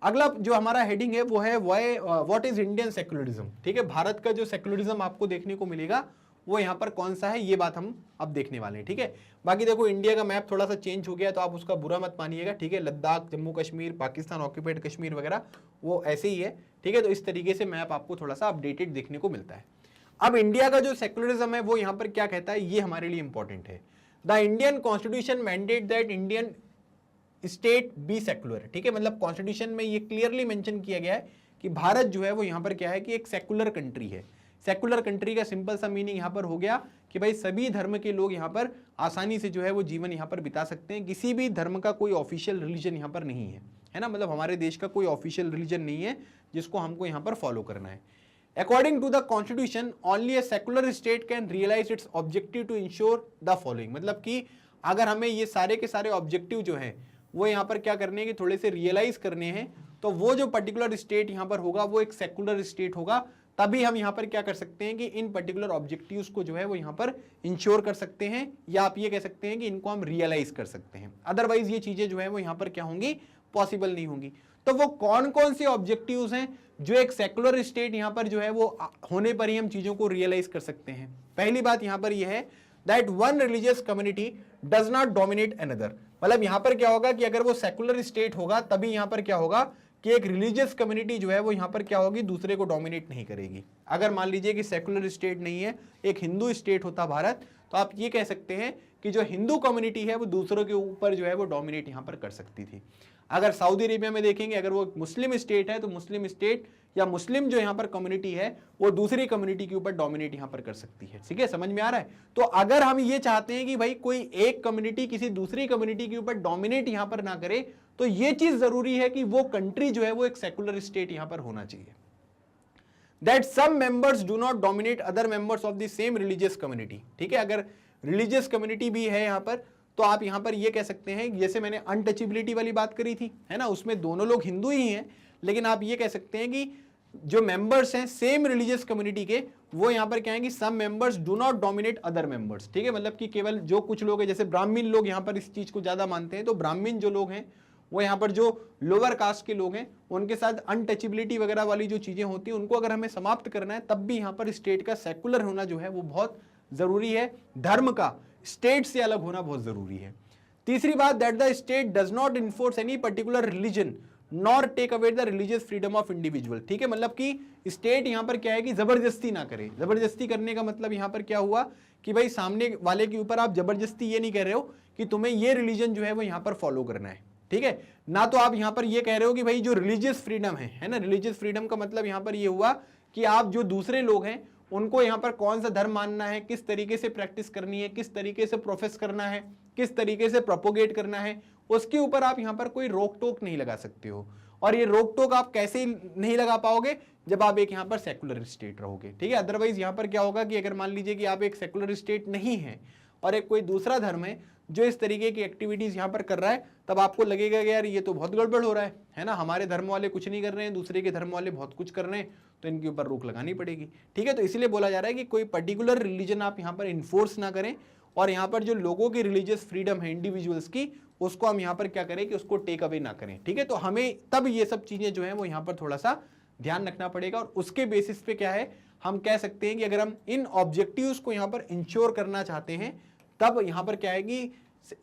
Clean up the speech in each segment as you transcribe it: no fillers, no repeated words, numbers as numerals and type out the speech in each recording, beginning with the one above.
अगला जो हमारा हेडिंग है वो है व्हाट इज इंडियन सेक्युलरिज्म। ठीक है, भारत का जो सेक्युलरिज्म आपको देखने को मिलेगा वो यहाँ पर कौन सा है, ये बात हम अब देखने वाले हैं। ठीक है, बाकी देखो इंडिया का मैप थोड़ा सा चेंज हो गया तो आप उसका बुरा मत मानिएगा। ठीक है, लद्दाख, जम्मू कश्मीर, पाकिस्तान ऑक्यूपाइड कश्मीर वगैरह वो ऐसे ही है। ठीक है, तो इस तरीके से मैप आपको थोड़ा सा अपडेटेड देखने को मिलता है। अब इंडिया का जो सेक्युलरिज्म है वो यहाँ पर क्या कहता है, ये हमारे लिए इंपॉर्टेंट है। The Indian constitution mandate that Indian state be secular. ठीक है, मतलब कॉन्स्टिट्यूशन में ये क्लियरली मेंशन किया गया है कि भारत जो है वो यहाँ पर क्या है कि एक सेक्युलर कंट्री है। सेक्युलर कंट्री का सिंपल सा मीनिंग यहाँ पर हो गया कि भाई सभी धर्म के लोग यहाँ पर आसानी से जो है वो जीवन यहाँ पर बिता सकते हैं। किसी भी धर्म का कोई ऑफिशियल रिलीजन यहाँ पर नहीं है ना, मतलब हमारे देश का कोई ऑफिशियल रिलीजन नहीं है जिसको हमको यहाँ पर फॉलो करना है। According to the constitution only a secular state can realise its objective to ensure the following. मतलब कि अगर हमें ये सारे के सारे ऑब्जेक्टिव जो है वो यहाँ पर क्या करने हैं कि थोड़े से रियलाइज करने हैं, तो वो जो पर्टिकुलर स्टेट यहाँ पर होगा वो एक सेक्युलर स्टेट होगा। तभी हम यहाँ पर क्या कर सकते हैं कि इन पर्टिकुलर ऑब्जेक्टिव्स को जो है वो यहाँ पर इंश्योर कर सकते हैं, या आप ये कह सकते हैं कि इनको हम रियलाइज कर सकते हैं। अदरवाइज ये चीजें जो है वो यहाँ पर क्या होंगी, पॉसिबल नहीं होंगी। तो वो कौन कौन से ऑब्जेक्टिव्स हैं जो एक सेक्युलर स्टेट यहाँ पर जो है वो होने पर ही हम चीजों को रियलाइज कर सकते हैं। पहली बात यहाँ पर यह है that one religious community does not dominate another. मतलब यहां पर क्या होगा कि अगर वो सेक्युलर स्टेट होगा तभी यहां पर क्या होगा कि एक रिलीजियस कम्युनिटी जो है वो यहां पर क्या होगी, दूसरे को डोमिनेट नहीं करेगी। अगर मान लीजिए कि सेक्युलर स्टेट नहीं है, एक हिंदू स्टेट होता भारत, तो आप ये कह सकते हैं कि जो हिंदू कम्युनिटी है वो दूसरों के ऊपर जो है वो डोमिनेट यहां पर कर सकती थी। अगर सऊदी अरेबिया में देखेंगे, अगर वो मुस्लिम स्टेट है तो मुस्लिम स्टेट या मुस्लिम जो यहाँ पर कम्युनिटी है वो दूसरी कम्युनिटी के ऊपर डोमिनेट यहाँ पर कर सकती है। ठीक है, समझ में आ रहा है। तो अगर हम ये चाहते हैं कि भाई कोई एक कम्युनिटी किसी दूसरी कम्युनिटी के ऊपर डोमिनेट यहाँ पर ना करे, तो ये चीज जरूरी है कि वो कंट्री जो है वो एक सेक्युलर स्टेट यहाँ पर होना चाहिए। That some members do not dominate other members of the same religious community. ठीक है, अगर रिलीजियस कम्युनिटी भी है यहाँ पर तो आप यहां पर ये कह सकते हैं, जैसे मैंने अनटचेबिलिटी वाली बात करी थी, है ना, उसमें दोनों लोग हिंदू ही हैं, लेकिन आप ये कह सकते हैं कि जो मेंबर्स हैं सेम रिलीजियस कम्युनिटी के, वो यहां पर क्या है कि some members do not dominate other members. ठीक है, मतलब कि केवल जो कुछ लोग हैं, जैसे ब्राह्मण लोग यहां पर इस चीज को ज्यादा मानते हैं, तो ब्राह्मण जो लोग हैं वो यहाँ पर जो लोअर कास्ट के लोग हैं उनके साथ अनटचेबिलिटी वगैरह वाली जो चीजें होती हैं उनको अगर हमें समाप्त करना है, तब भी यहाँ पर स्टेट का सेक्युलर होना जो है वो बहुत जरूरी है। धर्म का स्टेट से अलग होना बहुत जरूरी है। तीसरी बात, that the state does not enforce any particular religion nor take away the religious freedom of individual. ठीक है, मतलब कि स्टेट यहां पर क्या है कि जबरदस्ती ना करे। जबरदस्ती करने का मतलब यहां पर क्या हुआ कि भाई सामने वाले के ऊपर आप जबरदस्ती ये नहीं कह रहे हो कि तुम्हें ये रिलीजन जो है वो यहां पर फॉलो करना है। ठीक है ना, तो आप यहां पर ये कह रहे हो कि भाई जो रिलीजियस फ्रीडम है ना, रिलीजियस फ्रीडम का मतलब यहां पर ये हुआ कि आप जो दूसरे लोग हैं उनको यहां पर कौन सा धर्म मानना है, किस तरीके से प्रैक्टिस करनी है, किस तरीके से प्रोफेस करना है, किस तरीके से प्रोपोगेट करना है, उसके ऊपर आप यहां पर कोई रोक टोक नहीं लगा सकते हो। और ये रोक टोक आप कैसे नहीं लगा पाओगे, जब आप एक यहां पर सेक्युलर स्टेट रहोगे। ठीक है, अदरवाइज यहां पर क्या होगा कि अगर मान लीजिए कि आप एक सेक्युलर स्टेट नहीं है और एक कोई दूसरा धर्म है जो इस तरीके की एक्टिविटीज यहां पर कर रहा है, तब आपको लगेगा कि यार ये तो बहुत गड़बड़ हो रहा है ना, हमारे धर्म वाले कुछ नहीं कर रहे हैं, दूसरे के धर्म वाले बहुत कुछ कर रहे हैं, तो इनके ऊपर रोक लगानी पड़ेगी। ठीक है, तो इसलिए बोला जा रहा है कि कोई पर्टिकुलर रिलीजन आप यहां पर इन्फोर्स ना करें, और यहां पर जो लोगों की रिलीजियस फ्रीडम है इंडिविजुअल्स की, उसको हम यहां पर क्या करें कि उसको टेक अवे ना करें। ठीक है, तो हमें तब ये सब चीजें जो है वो यहां पर थोड़ा सा ध्यान रखना पड़ेगा, और उसके बेसिस पे क्या है हम कह सकते हैं कि अगर हम इन ऑब्जेक्टिव्स को यहां पर इंश्योर करना चाहते हैं, तब यहां पर क्या है कि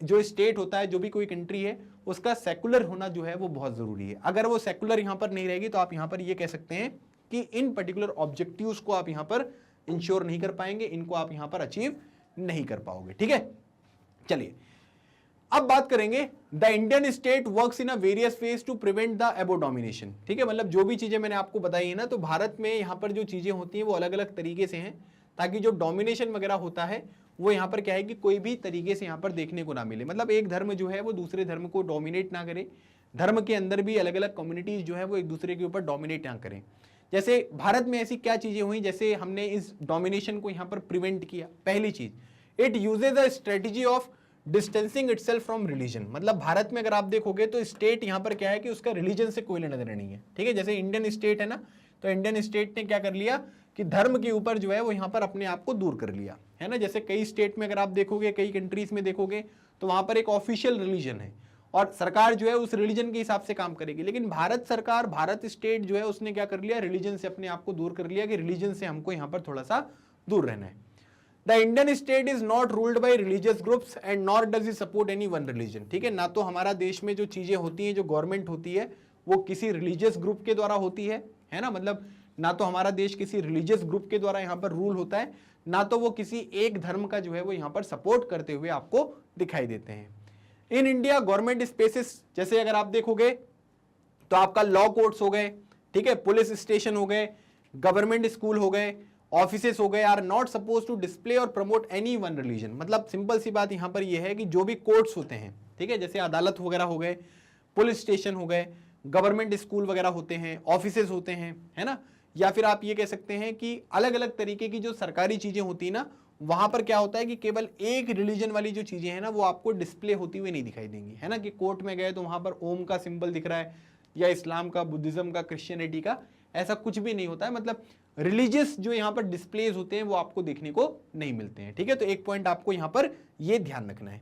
जो स्टेट होता है, जो भी कोई कंट्री है, उसका सेकुलर होना जो है वो बहुत जरूरी है। अगर वो सेकुलर यहां पर नहीं रहेगी तो आप यहां पर ये कह सकते हैं कि इन पर्टिकुलर ऑब्जेक्टिव्स को आप यहां पर इंश्योर नहीं कर पाएंगे, इनको आप यहां पर अचीव नहीं कर पाओगे। ठीक है, चलिए अब बात करेंगे the Indian state works in a various ways to prevent the above domination. ठीक है, मतलब जो भी चीजें मैंने आपको बताई है ना, तो भारत में यहां पर जो चीजें होती हैं वो अलग अलग तरीके से हैं, ताकि जो डोमिनेशन वगैरह होता है वो यहाँ पर क्या है कि कोई भी तरीके से यहाँ पर देखने को ना मिले। मतलब एक धर्म जो है वो दूसरे धर्म को डोमिनेट ना करे, धर्म के अंदर भी अलग अलग कम्युनिटीज जो है वो एक दूसरे के ऊपर डोमिनेट ना करें। जैसे भारत में ऐसी क्या चीजें हुई, जैसे हमने इस डोमिनेशन को यहाँ पर प्रिवेंट किया। पहली चीज, it uses a strategy of distancing itself from religion. मतलब भारत में अगर आप देखोगे तो स्टेट यहाँ पर क्या है कि उसका रिलीजन से कोई लेना देना नहीं है। ठीक है, जैसे इंडियन स्टेट है ना, तो इंडियन स्टेट ने क्या कर लिया कि धर्म के ऊपर जो है वो यहाँ पर अपने आप को दूर कर लिया, है ना। जैसे कई स्टेट में अगर आप देखोगे, कई कंट्रीज में देखोगे, तो वहां पर एक ऑफिशियल रिलीजन है, और सरकार जो है उस रिलीजन के हिसाब से काम करेगी। लेकिन भारत सरकार, भारत स्टेट जो है उसने क्या कर लिया, रिलीजन से अपने आप को दूर कर लिया कि रिलीजन से हमको यहाँ पर थोड़ा सा दूर रहना है। The Indian state is not ruled by religious groups and not does it support any one religion. ठीक है, ना तो हमारा देश में जो चीजें होती हैं, जो गवर्नमेंट होती है वो किसी रिलीजियस ग्रुप के द्वारा होती है ना, मतलब ना तो हमारा देश किसी रिलीजियस ग्रुप के द्वारा यहाँ पर रूल होता है, ना तो वो किसी एक धर्म का जो है वो यहाँ पर सपोर्ट करते हुए आपको दिखाई देते हैं। इन इंडिया गवर्नमेंट स्पेसेस, जैसे अगर आप देखोगे तो आपका लॉ कोर्ट्स हो गए, ठीक है, पुलिस स्टेशन हो गए, गवर्नमेंट स्कूल हो गए, ऑफिसेस हो गए, are not suppose to display और प्रमोट एनी वन रिलीजन। मतलब सिंपल सी बात यहां पर यह है कि जो भी कोर्ट्स होते हैं, ठीक है, जैसे अदालत वगैरह हो गए, पुलिस स्टेशन हो गए, गवर्नमेंट स्कूल वगैरह होते हैं, ऑफिसेस होते हैं, है ना, या फिर आप ये कह सकते हैं कि अलग अलग तरीके की जो सरकारी चीजें होती है ना, वहां पर क्या होता है कि केवल एक रिलीजन वाली जो चीजें हैं ना वो आपको डिस्प्ले होती हुई नहीं दिखाई देंगी, है ना, कि कोर्ट में गए तो वहां पर ओम का सिंबल दिख रहा है या इस्लाम का, बुद्धिज्म का, क्रिश्चियनिटी का, ऐसा कुछ भी नहीं होता है। मतलब रिलीजियस जो यहाँ पर डिस्प्लेज होते हैं वो आपको देखने को नहीं मिलते हैं। ठीक है, तो एक पॉइंट आपको यहाँ पर ये ध्यान रखना है।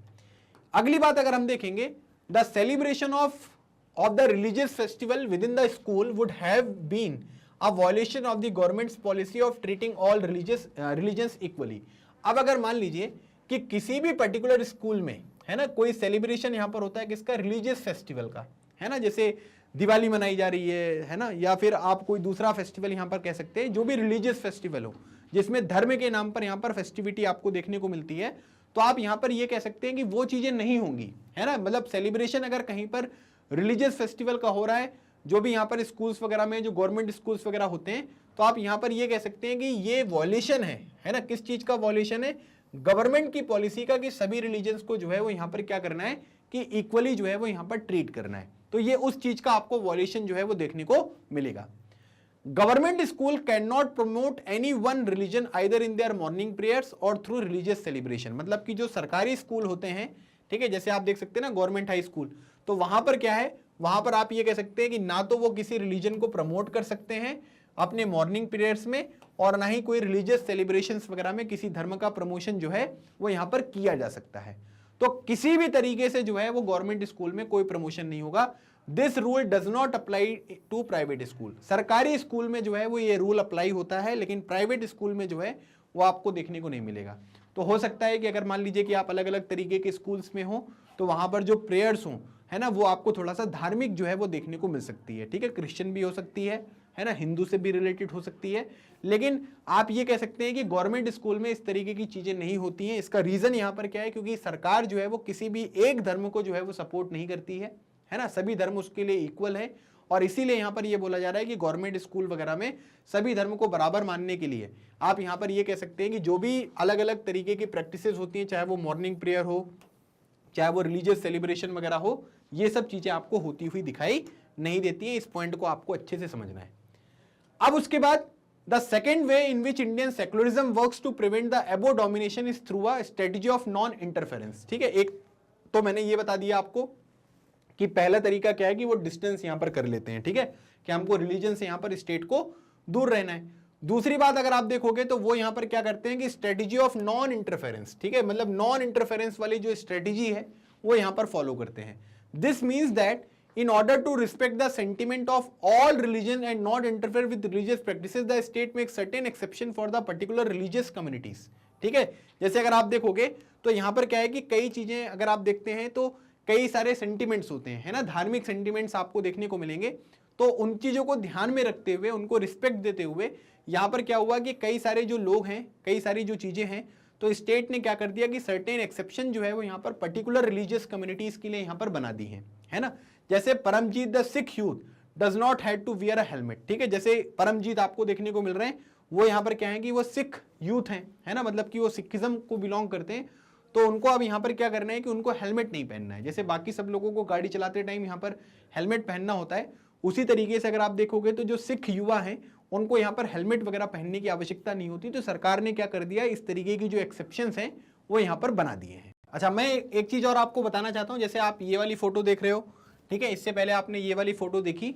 अगली बात अगर हम देखेंगे, the celebration of the religious festival with in the school would have been a violation of the government's policy of treating all religions equally. अब अगर मान लीजिए कि किसी भी पर्टिकुलर स्कूल में, है ना, कोई सेलिब्रेशन यहाँ पर होता है किसका, रिलीजियस फेस्टिवल का, है ना, जैसे दिवाली मनाई जा रही है ना, या फिर आप कोई दूसरा फेस्टिवल यहाँ पर कह सकते हैं, जो भी रिलीजियस फेस्टिवल हो जिसमें धर्म के नाम पर यहाँ पर फेस्टिविटी आपको देखने को मिलती है, तो आप यहाँ पर ये कह सकते हैं कि वो चीजें नहीं होंगी, है ना। मतलब सेलिब्रेशन अगर कहीं पर रिलीजियस फेस्टिवल का हो रहा है, जो भी यहाँ पर स्कूल्स वगैरह में जो गवर्नमेंट स्कूल्स वगैरह होते हैं, तो आप यहाँ पर ये कह सकते हैं कि ये वॉल्यूशन है ना, किस चीज का वॉल्यूशन है, गवर्नमेंट की पॉलिसी का, कि सभी रिलीजन्स को जो है वो यहाँ पर क्या करना है कि इक्वली जो है वो यहाँ पर ट्रीट करना है। तो ये उस चीज का आपको वॉल्यूशन जो है वो देखने को मिलेगा। Government school can not promote any one religion either in their morning prayers और थ्रू रिलीजियस सेलिब्रेशन। मतलब कि जो सरकारी स्कूल होते हैं, ठीक है, जैसे आप देख सकते हैं ना गवर्नमेंट हाई स्कूल, तो वहां पर क्या है, वहां पर आप ये कह सकते हैं कि ना तो वो किसी रिलीजन को प्रमोट कर सकते हैं अपने मॉर्निंग पीरियड्स में, और ना ही कोई रिलीजियस सेलिब्रेशंस वगैरह में किसी धर्म का प्रमोशन जो है वो यहाँ पर किया जा सकता है। तो किसी भी तरीके से जो है वो गवर्नमेंट स्कूल में कोई प्रमोशन नहीं होगा। This rule does not apply to private school. सरकारी स्कूल में जो है वो ये रूल अप्लाई होता है, लेकिन प्राइवेट स्कूल में जो है वो आपको देखने को नहीं मिलेगा। तो हो सकता है कि अगर मान लीजिए कि आप अलग अलग तरीके के स्कूल्स में हो, तो वहां पर जो प्रेयर्स हों, है ना, वो आपको थोड़ा सा धार्मिक जो है वो देखने को मिल सकती है। ठीक है, क्रिश्चियन भी हो सकती है ना, हिंदू से भी रिलेटेड हो सकती है, लेकिन आप ये कह सकते हैं कि गवर्नमेंट स्कूल में इस तरीके की चीजें नहीं होती हैं। इसका रीजन यहाँ पर क्या है, क्योंकि सरकार जो है वो किसी भी एक धर्म को जो है वो सपोर्ट नहीं करती है ना, सभी धर्म उसके लिए इक्वल है, और इसीलिए यहाँ पर ये बोला जा रहा है कि गवर्नमेंट स्कूल वगैरह में सभी धर्म को बराबर मानने के लिए आप यहाँ पर ये कह सकते हैं कि जो भी अलग अलग तरीके की प्रैक्टिसेस होती हैं, चाहे वो मॉर्निंग प्रेयर हो, चाहे वो रिलीजियस सेलिब्रेशन वगैरह हो, ये सब चीजें आपको होती हुई दिखाई नहीं देती हैं। इस पॉइंट को आपको अच्छे से समझना है। अब उसके बाद the second way in which Indian secularism works to prevent the above domination is through a strategy of non interference. ठीक है, एक तो मैंने ये बता दिया आपको कि पहला तरीका क्या है कि वो डिस्टेंस यहां पर कर लेते हैं। ठीक है, कि हमको रिलीजन से यहां पर स्टेट को दूर रहना है। दूसरी बात अगर आप देखोगे तो वो यहां पर क्या करते हैं कि स्ट्रेटजी ऑफ नॉन इंटरफेरेंस, ठीक है, मतलब नॉन इंटरफेरेंस वाली जो स्ट्रेटजी है वो यहां पर फॉलो करते हैं। This means that in order to respect the sentiment of all religion and not interfere with religious practices, the state makes certain exception for the particular religious communities। ठीक है, जैसे अगर आप देखोगे तो यहाँ पर क्या है कि कई चीजें अगर आप देखते हैं तो कई सारे सेंटिमेंट्स होते हैं, है ना, धार्मिक सेंटिमेंट्स आपको देखने को मिलेंगे। तो उन चीजों को ध्यान में रखते हुए, उनको रिस्पेक्ट देते हुए, यहाँ पर क्या हुआ कि कई सारे जो लोग हैं, कई सारी जो चीजें हैं, तो स्टेट ने क्या कर दिया कि सर्टेन एक्सेप्शन जो है वो यहाँ पर पर्टिकुलर रिलीजियस कम्युनिटीज के लिए यहाँ पर बना दी है ना। जैसे Paramjeet the Sikh youth does not had to wear a helmet. ठीक है, जैसे परमजीत आपको देखने को मिल रहे हैं, वो यहाँ पर क्या है कि वो सिख यूथ हैं, है ना, मतलब कि वो सिखिज्म को बिलोंग करते हैं। तो उनको अब यहाँ पर क्या करना है कि उनको हेलमेट नहीं पहनना है। जैसे बाकी सब लोगों को गाड़ी चलाते टाइम यहाँ पर हेलमेट पहनना होता है, उसी तरीके से अगर आप देखोगे तो जो सिख युवा हैं उनको यहाँ पर हेलमेट वगैरह पहनने की आवश्यकता नहीं होती। तो सरकार ने क्या कर दिया, इस तरीके की जो एक्सेप्शंस हैं वो यहाँ पर बना दिए हैं। अच्छा, मैं एक चीज और आपको बताना चाहता हूँ। जैसे आप ये वाली फोटो देख रहे हो, ठीक है, इससे पहले आपने ये वाली फोटो देखी,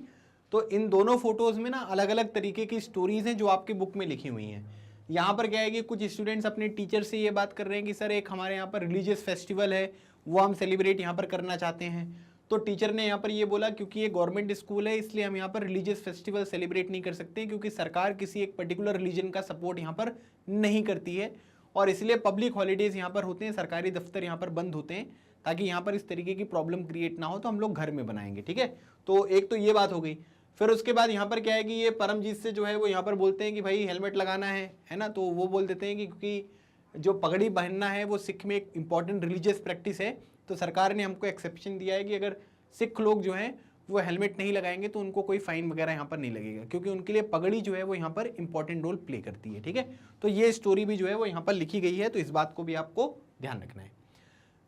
तो इन दोनों फोटोज में ना अलग अलग तरीके की स्टोरीज हैं जो आपकी बुक में लिखी हुई हैं। यहाँ पर क्या है कि कुछ स्टूडेंट्स अपने टीचर से ये बात कर रहे हैं कि सर एक हमारे यहाँ पर रिलीजियस फेस्टिवल है, वो हम सेलिब्रेट यहाँ पर करना चाहते हैं। तो टीचर ने यहाँ पर ये बोला क्योंकि ये गवर्नमेंट स्कूल है इसलिए हम यहाँ पर रिलीजियस फेस्टिवल सेलिब्रेट नहीं कर सकते, क्योंकि सरकार किसी एक पर्टिकुलर रिलीजन का सपोर्ट यहाँ पर नहीं करती है और इसलिए पब्लिक हॉलीडेज यहाँ पर होते हैं, सरकारी दफ्तर यहाँ पर बंद होते हैं, ताकि यहाँ पर इस तरीके की प्रॉब्लम क्रिएट ना हो, तो हम लोग घर में बनाएंगे। ठीक है, तो एक तो ये बात हो गई। फिर उसके बाद यहाँ पर क्या है कि ये परमजीत से जो है वो यहाँ पर बोलते हैं कि भाई हेलमेट लगाना है ना, तो वो बोल देते हैं कि क्योंकि जो पगड़ी पहनना है वो सिख में एक इंपॉर्टेंट रिलीजियस प्रैक्टिस है, तो सरकार ने हमको एक्सेप्शन दिया है कि अगर सिख लोग जो हैं वो हेलमेट नहीं लगाएंगे तो उनको कोई फाइन वगैरह यहाँ पर नहीं लगेगा, क्योंकि उनके लिए पगड़ी जो है वो यहाँ पर इंपॉर्टेंट रोल प्ले करती है। ठीक है, तो ये स्टोरी भी जो है वो यहाँ पर लिखी गई है, तो इस बात को भी आपको ध्यान रखना है।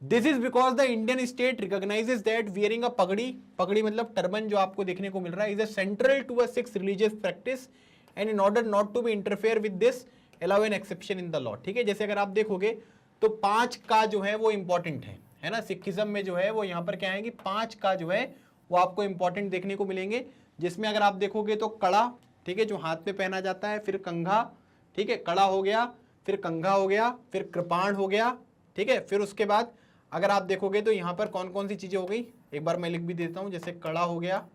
This is because the Indian state recognises that wearing a पगड़ी, पगड़ी मतलब टर्बन जो आपको देखने को मिल रहा है, is a central to a Sikhs religious practice and in order not to be interfere with this allow an exception in the law. ठीक है, जैसे अगर आप देखोगे तो 5 का जो है वो इंपॉर्टेंट है ना, सिखिज्म में जो है वो यहाँ पर क्या है कि 5 का जो है वो आपको इंपॉर्टेंट देखने को मिलेंगे, जिसमें अगर आप देखोगे तो कड़ा, ठीक है, जो हाथ में पहना जाता है, फिर कंघा, ठीक है, कड़ा हो गया, फिर कंघा हो गया, फिर कृपाण हो गया। ठीक है, फिर उसके बाद अगर आप देखोगे तो यहाँ पर कौन कौन सी चीजें हो गई, एक बार मैं लिख भी देता हूँ, जैसे कड़ा हो गया,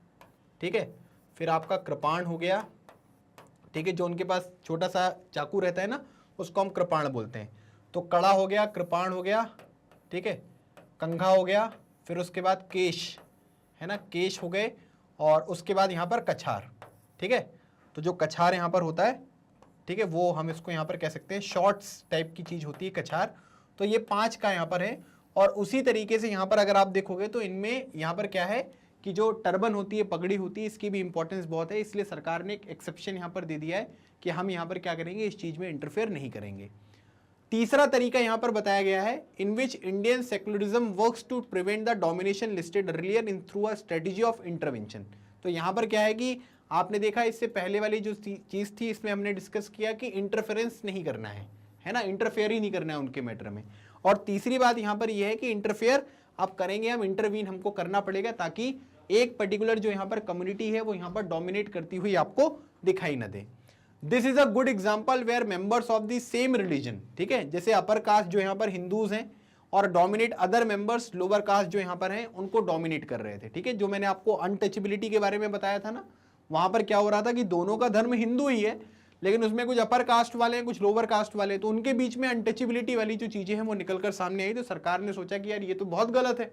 ठीक है, फिर आपका कृपाण हो गया, ठीक है, जो उनके पास छोटा सा चाकू रहता है ना उसको हम कृपाण बोलते हैं। तो कड़ा हो गया, कृपाण हो गया, ठीक है, कंघा हो गया, फिर उसके बाद केश है ना, केश हो गए, और उसके बाद यहाँ पर कछार। ठीक है, तो जो कछार यहाँ पर होता है, ठीक है, वो हम इसको यहाँ पर कह सकते हैं शॉर्ट्स टाइप की चीज होती है कछार। तो ये 5 का यहाँ पर है, और उसी तरीके से यहाँ पर अगर आप देखोगे तो इनमें यहाँ पर क्या है कि जो टर्बन होती है, पगड़ी होती है, इसकी भी इंपॉर्टेंस बहुत है, इसलिए सरकार ने एक एक्सेप्शन यहाँ पर दे दिया है कि हम यहाँ पर क्या करेंगे, इस चीज में इंटरफेयर नहीं करेंगे। तीसरा तरीका यहाँ पर बताया गया है, in which Indian secularism works to prevent the domination listed earlier in through a strategy of intervention. तो यहाँ पर क्या है कि आपने देखा इससे पहले वाली जो चीज थी इसमें हमने डिस्कस किया कि इंटरफेरेंस नहीं करना है ना, इंटरफेयर ही नहीं करना है उनके मैटर में। और तीसरी बात यहाँ पर यह है कि इंटरफेयर आप करेंगे, हम इंटरवीन हमको करना पड़ेगा, ताकि एक पर्टिकुलर जो यहाँ पर कम्युनिटी है वो यहाँ पर डोमिनेट करती हुई आपको दिखाई न दे। This is a good example where members of the same religion, ठीक है, जैसे अपर कास्ट जो यहाँ पर हिंदूज हैं और dominate other members lower caste जो यहाँ पर हैं उनको डोमिनेट कर रहे थे। ठीक है, जो मैंने आपको अनटचेबिलिटी के बारे में बताया था ना, वहां पर क्या हो रहा था कि दोनों का धर्म हिंदू ही है, लेकिन उसमें कुछ अपर कास्ट वाले हैं, कुछ लोअर कास्ट वाले, तो उनके बीच में अनटचेबिलिटी वाली जो चीजें हैं वो निकलकर सामने आई। तो सरकार ने सोचा कि यार ये तो बहुत गलत है,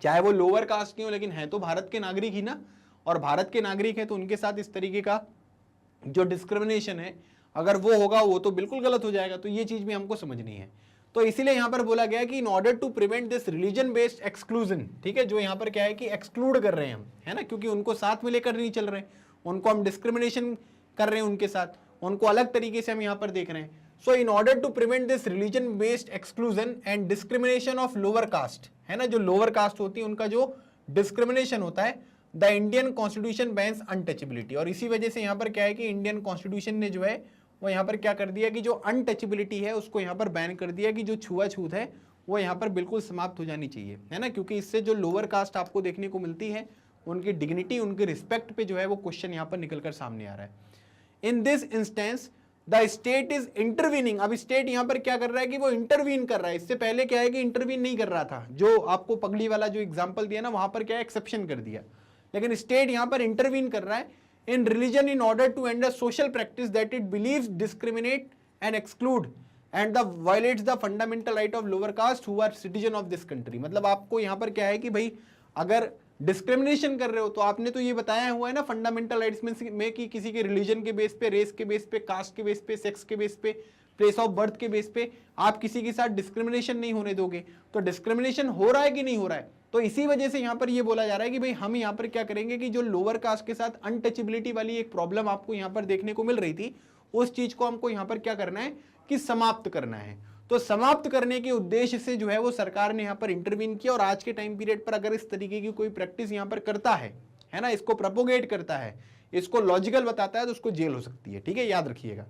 चाहे वो लोअर कास्ट की हो लेकिन है तो भारत के नागरिक ही ना, और भारत के नागरिक है तो उनके साथ इस तरीके का जो डिस्क्रिमिनेशन है अगर वो होगा वो तो बिल्कुल गलत हो जाएगा। तो ये चीज भी हमको समझनी है। तो इसीलिए यहां पर बोला गया कि in order to prevent this religion based exclusion, ठीक है, जो यहां पर क्या है कि एक्सक्लूड कर रहे हैं हम, है ना, क्योंकि उनको साथ में लेकर नहीं चल रहे हैं, उनको हम डिस्क्रिमिनेशन कर रहे हैं उनके साथ, उनको अलग तरीके से हम यहां पर देख रहे हैं। So in order to prevent this religion based exclusion and discrimination of lower caste, है ना, जो लोअर कास्ट होती है उनका जो डिस्क्रिमिनेशन होता है, the Indian constitution bans untouchability. और इसी वजह से यहाँ पर क्या है कि इंडियन कॉन्स्टिट्यूशन ने जो है वो यहाँ पर क्या कर दिया कि जो अनटचेबिलिटी है उसको यहाँ पर बैन कर दिया, कि जो छुआछूत है वो यहाँ पर बिल्कुल समाप्त हो जानी चाहिए, है ना, क्योंकि इससे जो लोअर कास्ट आपको देखने को मिलती है उनकी डिग्निटी, उनके रिस्पेक्ट पे जो है वो क्वेश्चन यहाँ पर निकलकर सामने आ रहा है। In this instance the state is intervening. अब स्टेट यहाँ पर क्या कर रहा है कि वो इंटरवीन कर रहा है। इससे पहले क्या है कि इंटरवीन नहीं कर रहा था, जो आपको पगड़ी वाला जो एग्जाम्पल दिया ना वहां पर क्या एक्सेप्शन कर दिया, लेकिन स्टेट यहां पर इंटरवीन कर रहा है in religion in order to end a social practice that it believes discriminate and exclude and the violates the fundamental right of lower caste who are citizen of this country. मतलब आपको यहां पर क्या है कि भाई अगर डिस्क्रिमिनेशन कर रहे हो तो आपने तो ये बताया हुआ है ना फंडामेंटल राइट्स में कि किसी के रिलीजन के बेस पे, रेस के बेस पे, कास्ट के बेस पे, सेक्स के बेस पे, प्लेस ऑफ बर्थ के बेस पे आप किसी के साथ डिस्क्रिमिनेशन नहीं होने दोगे। तो डिस्क्रिमिनेशन हो रहा है कि नहीं हो रहा है, तो इसी वजह से यहां पर ये बोला जा रहा है कि भाई हम यहां पर क्या करेंगे कि जो लोअर कास्ट के साथ अनटचेबिलिटी वाली एक प्रॉब्लम आपको यहां पर देखने को मिल रही थी, उस चीज को हमको यहां पर क्या करना है कि समाप्त करना है। तो समाप्त करने के उद्देश्य से जो है वो सरकार ने यहां पर इंटरवीन किया, और आज के टाइम पीरियड पर अगर इस तरीके की कोई प्रैक्टिस यहां पर करता है ना, इसको प्रोपोगेट करता है, इसको लॉजिकल बताता है, तो उसको जेल हो सकती है। ठीक है, याद रखिएगा।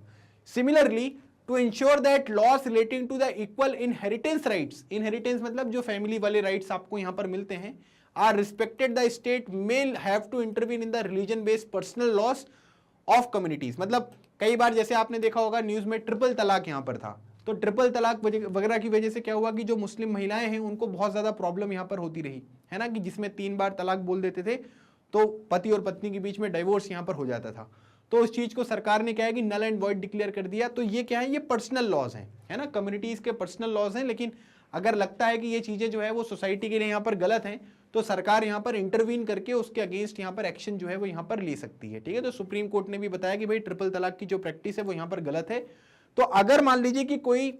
Similarly to ensure that laws relating to the equal inheritance rights, inheritance मतलब जो फैमिली वाले राइट्स आपको यहां पर मिलते हैं, are respected the state may have to intervene in the religion based personal laws of communities. मतलब कई बार जैसे आपने देखा होगा न्यूज में ट्रिपल तलाक यहां पर था, तो ट्रिपल तलाक वगैरह की वजह से क्या हुआ कि जो मुस्लिम महिलाएं हैं उनको बहुत ज्यादा प्रॉब्लम यहाँ पर होती रही है ना, कि जिसमें 3 बार तलाक बोल देते थे तो पति और पत्नी के बीच में डाइवोर्स यहाँ पर हो जाता था। तो उस चीज को सरकार ने क्या है कि नल एंड वॉइड डिक्लेयर कर दिया। तो ये क्या है, ये पर्सनल लॉज हैं, है ना, कम्युनिटीज के पर्सनल लॉज हैं, लेकिन अगर लगता है कि ये चीजें जो है वो सोसाइटी के लिए यहाँ पर गलत हैं तो सरकार यहाँ पर इंटरवीन करके उसके अगेंस्ट यहाँ पर एक्शन जो है वो यहाँ पर ले सकती है। ठीक है, तो सुप्रीम कोर्ट ने भी बताया कि भाई ट्रिपल तलाक की जो प्रैक्टिस है वो यहाँ पर गलत है। तो अगर मान लीजिए कि कोई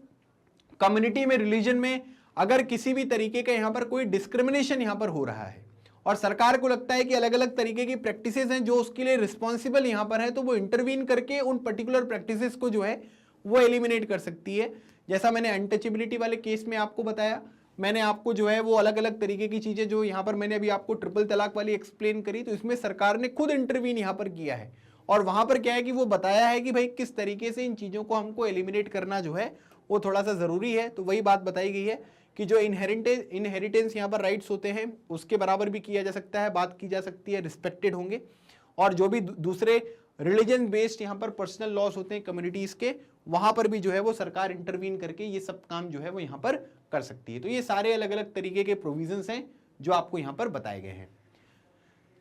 कम्युनिटी में, रिलीजन में अगर किसी भी तरीके का यहाँ पर कोई डिस्क्रिमिनेशन यहाँ पर हो रहा है और सरकार को लगता है कि अलग अलग तरीके की प्रैक्टिसेस हैं जो उसके लिए रिस्पॉन्सिबल यहाँ पर है, तो वो इंटरवीन करके उन पर्टिकुलर प्रैक्टिसेस को जो है वो एलिमिनेट कर सकती है। जैसा मैंने अनटचेबिलिटी वाले केस में आपको बताया, मैंने आपको जो है वो अलग अलग तरीके की चीजें जो यहाँ पर मैंने अभी आपको ट्रिपल तलाक वाली एक्सप्लेन करी, तो इसमें सरकार ने खुद इंटरवीन यहाँ पर किया है और वहां पर क्या है कि वो बताया है कि भाई किस तरीके से इन चीजों को हमको एलिमिनेट करना जो है वो थोड़ा सा जरूरी है। तो वही बात बताई गई है कि जो इनहेरिटेंस यहाँ पर राइट्स होते हैं उसके बराबर भी किया जा सकता है, बात की जा सकती है, रिस्पेक्टेड होंगे। और जो भी दूसरे रिलीजन बेस्ड यहाँ पर पर्सनल लॉस होते हैं कम्युनिटीज के, वहां पर भी जो है वो सरकार इंटरवीन करके ये सब काम जो है वो यहाँ पर कर सकती है। तो ये सारे अलग अलग तरीके के प्रोविजंस हैं जो आपको यहाँ पर बताए गए हैं।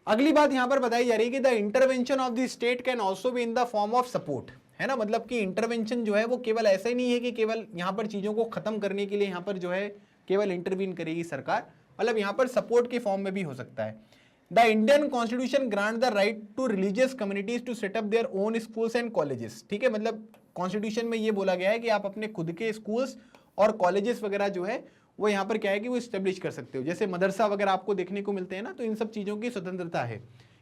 अगली बात यहाँ पर बताई जा रही है कि the intervention of the state can also be in the form of support, है ना, मतलब कि इंटरवेंशन जो है वो केवल ऐसा ही नहीं है कि केवल यहाँ पर चीजों को खत्म करने के लिए यहाँ पर जो है केवल इंटरवीन करेगी सरकार, मतलब यहाँ पर सपोर्ट के फॉर्म में भी हो सकता है। The Indian constitution grant the right to religious communities to set up their own schools and colleges. ठीक है, मतलब कॉन्स्टिट्यूशन में ये बोला गया है कि आप अपने खुद के स्कूल्स और कॉलेजेस वगैरह जो है वो यहाँ पर क्या है कि वो स्टेब्लिश कर सकते हो, जैसे मदरसा वगैरह आपको देखने को मिलते हैं ना, तो इन सब चीजों की स्वतंत्रता है।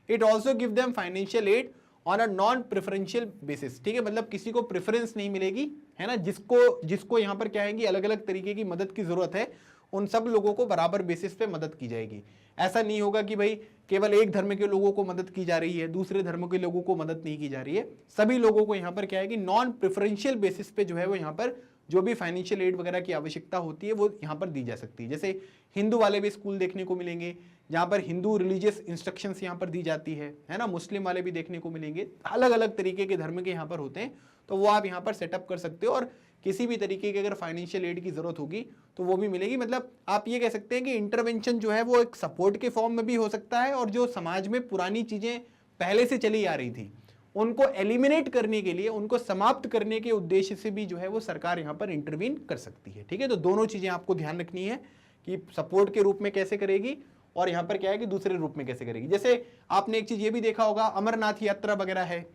It also give them financial aid on a non preferential basis. ठीक है, मतलब किसी को प्रेफरेंस नहीं मिलेगी, है ना, जिसको यहाँ पर क्या है कि अलग अलग तरीके की मदद की जरूरत है उन सब लोगों को बराबर बेसिस पे मदद की जाएगी। ऐसा नहीं होगा कि भाई केवल एक धर्म के लोगों को मदद की जा रही है, दूसरे धर्मों के लोगों को मदद नहीं की जा रही है, सभी लोगों को यहाँ पर क्या है कि नॉन प्रेफरेंशियल बेसिस पे जो है वो यहाँ पर जो भी फाइनेंशियल एड वगैरह की आवश्यकता होती है वो यहाँ पर दी जा सकती है। जैसे हिंदू वाले भी स्कूल देखने को मिलेंगे जहाँ पर हिंदू रिलीजियस इंस्ट्रक्शंस यहाँ पर दी जाती है ना, मुस्लिम वाले भी देखने को मिलेंगे, अलग अलग तरीके के धर्म के यहाँ पर होते हैं, तो वो आप यहाँ पर सेटअप कर सकते हो और किसी भी तरीके की अगर फाइनेंशियल एड की जरूरत होगी तो वो भी मिलेगी। मतलब आप ये कह सकते हैं कि इंटरवेंशन जो है वो एक सपोर्ट के फॉर्म में भी हो सकता है और जो समाज में पुरानी चीजें पहले से चली आ रही थी उनको एलिमिनेट करने के लिए, उनको समाप्त करने के उद्देश्य से भी जो है वो सरकार यहाँ पर इंटरवीन कर सकती है। ठीक है, तो दोनों चीजें आपको ध्यान रखनी है कि सपोर्ट के रूप में कैसे करेगी और यहाँ पर क्या है कि दूसरे रूप में कैसे करेगी। जैसे आपने एक चीज ये भी देखा होगा, अमरनाथ यात्रा वगैरह है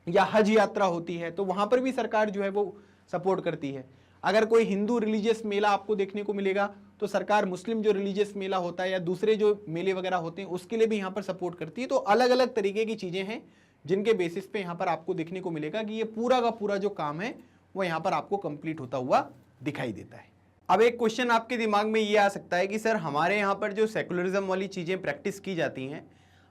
या हज यात्रा होती है तो वहां पर भी सरकार जो है वो सपोर्ट करती है। अगर कोई हिंदू रिलीजियस मेला आपको देखने को मिलेगा तो सरकार मुस्लिम जो रिलीजियस मेला होता है या दूसरे जो मेले वगैरह होते हैं उसके लिए भी यहाँ पर सपोर्ट करती है। तो अलग अलग तरीके की चीजें हैं जिनके बेसिस पे यहाँ पर आपको देखने को मिलेगा कि ये पूरा का पूरा जो काम है वो यहाँ पर आपको कंप्लीट होता हुआ दिखाई देता है। अब एक क्वेश्चन आपके दिमाग में ये आ सकता है कि सर हमारे यहाँ पर जो सेकुलरिज्म वाली चीजें प्रैक्टिस की जाती हैं,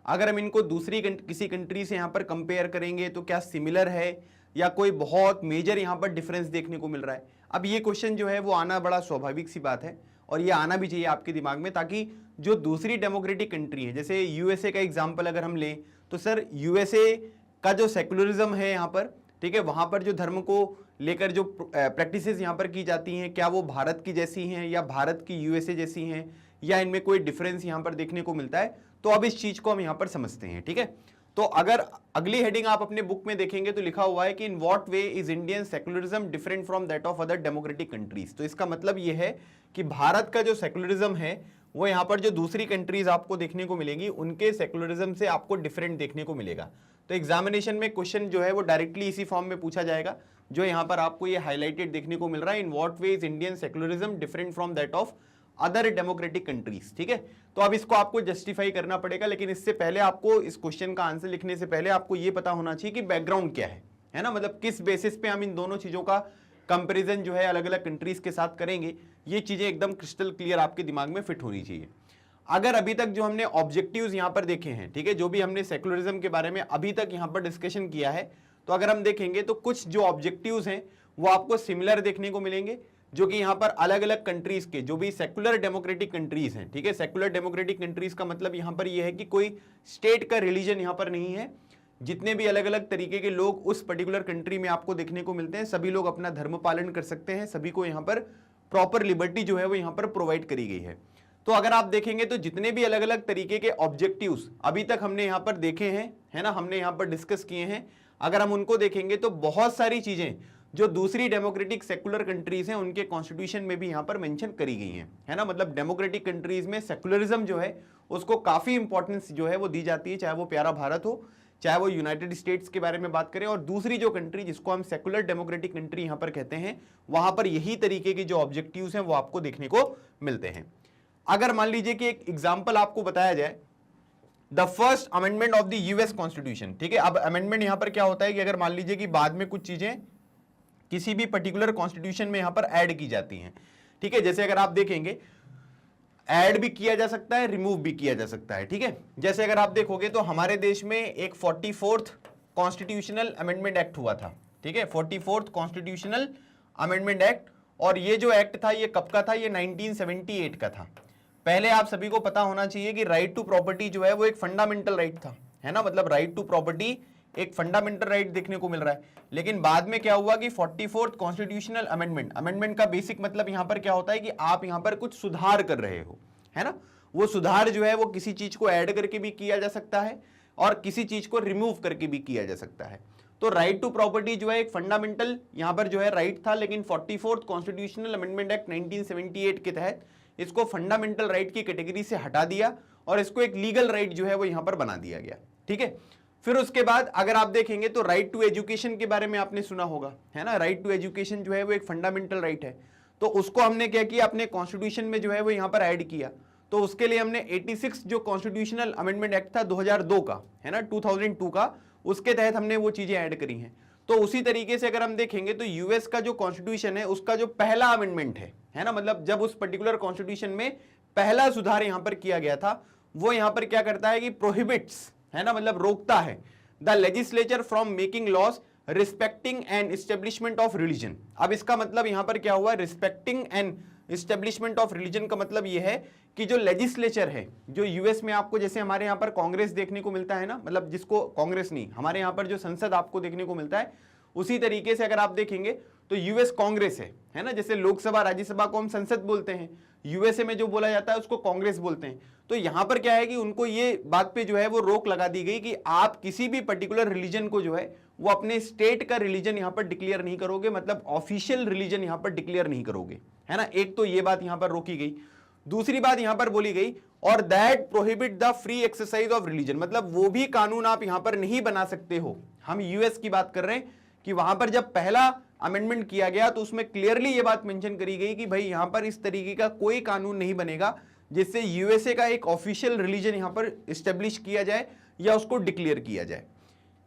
अगर हम इनको दूसरी किसी कंट्री से यहाँ पर कंपेयर करेंगे तो क्या सिमिलर है या कोई बहुत मेजर यहाँ पर डिफरेंस देखने को मिल रहा है। अब ये क्वेश्चन जो है वो आना बड़ा स्वाभाविक सी बात है और ये आना भी चाहिए आपके दिमाग में, ताकि जो दूसरी डेमोक्रेटिक कंट्री है, जैसे यूएसए का एग्जाम्पल अगर हम लें तो सर यूएसए का जो सेकुलरिज्म है यहाँ पर, ठीक है, वहाँ पर जो धर्म को लेकर जो प्रैक्टिसेस यहाँ पर की जाती हैं क्या वो भारत की जैसी हैं या भारत की यूएसए जैसी हैं या इनमें कोई डिफरेंस यहाँ पर देखने को मिलता है। तो अब इस चीज को हम यहाँ पर समझते हैं। ठीक है, तो अगर अगली हेडिंग आप अपने बुक में देखेंगे तो लिखा हुआ है कि in what way is Indian secularism different from that of other democratic countries. तो इसका मतलब ये है कि भारत का जो सेकुलरिज्म है वो यहाँ पर जो दूसरी कंट्रीज आपको देखने को मिलेगी उनके सेकुलरिज्म से आपको डिफरेंट देखने को मिलेगा। तो एग्जामिनेशन में क्वेश्चन जो है वो डायरेक्टली इसी फॉर्म में पूछा जाएगा जो यहाँ पर आपको ये हाईलाइटेड देखने को मिल रहा है, in what way is Indian secularism different from that of other democratic countries. ठीक है, तो अब इसको आपको जस्टिफाई करना पड़ेगा, लेकिन इससे पहले आपको इस क्वेश्चन का आंसर लिखने से पहले आपको ये पता होना चाहिए कि बैकग्राउंड क्या है ना, मतलब किस बेसिस पे हम इन दोनों चीजों का कंपैरिजन जो है अलग अलग कंट्रीज के साथ करेंगे, ये चीजें एकदम क्रिस्टल क्लियर आपके दिमाग में फिट होनी चाहिए। अगर अभी तक जो हमने ऑब्जेक्टिव्स यहाँ पर देखे हैं, ठीक है, जो भी हमने सेकुलरिज्म के बारे में अभी तक यहाँ पर डिस्कशन किया है, तो अगर हम देखेंगे तो कुछ जो ऑब्जेक्टिव्स हैं वो आपको सिमिलर देखने को मिलेंगे, जो कि यहाँ पर अलग अलग कंट्रीज के जो भी सेकुलर डेमोक्रेटिक कंट्रीज हैं, ठीक है, सेकुलर डेमोक्रेटिक कंट्रीज का मतलब यहाँ पर यह है कि कोई स्टेट का रिलीजन यहाँ पर नहीं है, जितने भी अलग अलग तरीके के लोग उस पर्टिकुलर कंट्री में आपको देखने को मिलते हैं, सभी लोग अपना धर्म पालन कर सकते हैं, सभी को यहाँ पर प्रॉपर लिबर्टी जो है वो यहाँ पर प्रोवाइड करी गई है। तो अगर आप देखेंगे तो जितने भी अलग अलग तरीके के ऑब्जेक्टिव्स अभी तक हमने यहाँ पर देखे हैं, है ना, हमने यहाँ पर डिस्कस किए हैं, अगर हम उनको देखेंगे तो बहुत सारी चीजें जो दूसरी डेमोक्रेटिक सेकुलर कंट्रीज हैं उनके कॉन्स्टिट्यूशन में भी यहाँ पर मेंशन करी गई हैं, है ना। मतलब डेमोक्रेटिक कंट्रीज में सेकुलरिज्म जो है उसको काफी इंपॉर्टेंस जो है वो दी जाती है, चाहे वो प्यारा भारत हो, चाहे वो यूनाइटेड स्टेट्स के बारे में बात करें, और दूसरी जो कंट्री जिसको हम सेकुलर डेमोक्रेटिक कंट्री यहाँ पर कहते हैं, वहां पर यही तरीके के जो ऑब्जेक्टिव्स हैं वो आपको देखने को मिलते हैं। अगर मान लीजिए कि एक एग्जाम्पल आपको बताया जाए, the first amendment of the US constitution, ठीक है। अब अमेंडमेंट यहां पर क्या होता है कि अगर मान लीजिए कि बाद में कुछ चीजें किसी भी पर्टिकुलर कॉन्स्टिट्यूशन में यहां पर ऐड की जाती हैं, ठीक है, जैसे अगर आप देखेंगे ऐड भी किया जा सकता है, रिमूव भी किया जा सकता है, ठीक है। जैसे अगर आप देखोगे तो हमारे देश में एक 44th कॉन्स्टिट्यूशनल अमेंडमेंट एक्ट हुआ था, ठीक है, 44th कॉन्स्टिट्यूशनल अमेंडमेंट एक्ट, और ये जो एक्ट था ये कब का था, ये 1978 का था। पहले आप सभी को पता होना चाहिए कि राइट टू प्रॉपर्टी जो है वो एक फंडामेंटल राइट था, है ना, मतलब राइट टू प्रॉपर्टी एक फंडामेंटल राइट देखने को मिल रहा है। लेकिन बाद में क्या हुआ कि 44th कॉन्स्टिट्यूशनल अमेंडमेंट का बेसिक मतलब यहां पर क्या होता है कि आप यहां पर कुछ सुधार कर रहे हो, है ना। वो सुधार जो है वो किसी चीज को ऐड करके भी किया जा सकता है और किसी चीज को रिमूव करके भी किया जा सकता है। तो राइट टू प्रॉपर्टी जो है एक फंडामेंटल यहां पर जो है राइट था, लेकिन 44th कॉन्स्टिट्यूशनल अमेंडमेंट एक्ट 1978 के तहत इसको फंडामेंटल राइट की कैटेगरी से हटा दिया और इसको एक लीगल राइट जो है वो यहां पर बना दिया गया, ठीक है। फिर उसके बाद अगर आप देखेंगे तो राइट टू एजुकेशन के बारे में आपने सुना होगा, है ना। राइट टू एजुकेशन जो है वो एक फंडामेंटल राइट है, तो उसको हमने क्या किया, अपने कॉन्स्टिट्यूशन में जो है वो यहां पर ऐड किया। तो उसके लिए हमने 86 जो कॉन्स्टिट्यूशनल अमेंडमेंट एक्ट था 2002 का, है ना, 2002 का, उसके तहत हमने वो चीजें ऐड करी हैं। तो उसी तरीके से अगर हम देखेंगे तो यूएस का जो कॉन्स्टिट्यूशन है उसका जो पहला अमेंडमेंट है ना, मतलब जब उस पर्टिकुलर कॉन्स्टिट्यूशन में पहला सुधार यहां पर किया गया था, वो यहां पर क्या करता है कि प्रोहिबिट्स, है ना, मतलब रोकता है the legislature from making laws respecting and establishment of religion. अब इसका मतलब यहां पर क्या हुआ, respecting and establishment of religion का मतलब यह है कि जो लेजिस्लेचर है जो यूएस में आपको, जैसे हमारे यहां पर कांग्रेस देखने को मिलता है ना, मतलब जिसको कांग्रेस नहीं, हमारे यहां पर जो संसद आपको देखने को मिलता है, उसी तरीके से अगर आप देखेंगे तो यूएस कांग्रेस है ना, जैसे लोकसभा राज्यसभा को हम संसद बोलते हैं, यूएसए में जो बोला जाता है उसको कांग्रेस बोलते हैं। तो यहां पर क्या है कि उनको ये बात पे जो है वो रोक लगा दी गई कि आप किसी भी पर्टिकुलर रिलीजन को जो है वो अपने स्टेट का रिलीजन यहां पर डिक्लेयर नहीं करोगे, मतलब ऑफिशियल रिलीजन यहां पर डिक्लेयर नहीं करोगे, है ना। एक तो ये बात यहां पर रोकी गई। दूसरी बात यहां पर बोली गई, और that prohibit the free exercise of religion, मतलब वो भी कानून आप यहां पर नहीं बना सकते हो। हम यूएस की बात कर रहे हैं कि वहां पर जब पहला अमेंडमेंट किया गया तो उसमें क्लियरली ये बात मेंशन करी गई कि भाई यहां पर इस तरीके का कोई कानून नहीं बनेगा जिससे यूएसए का एक ऑफिशियल रिलीजन यहां पर एस्टेब्लिश किया जाए या उसको डिक्लेयर किया जाए।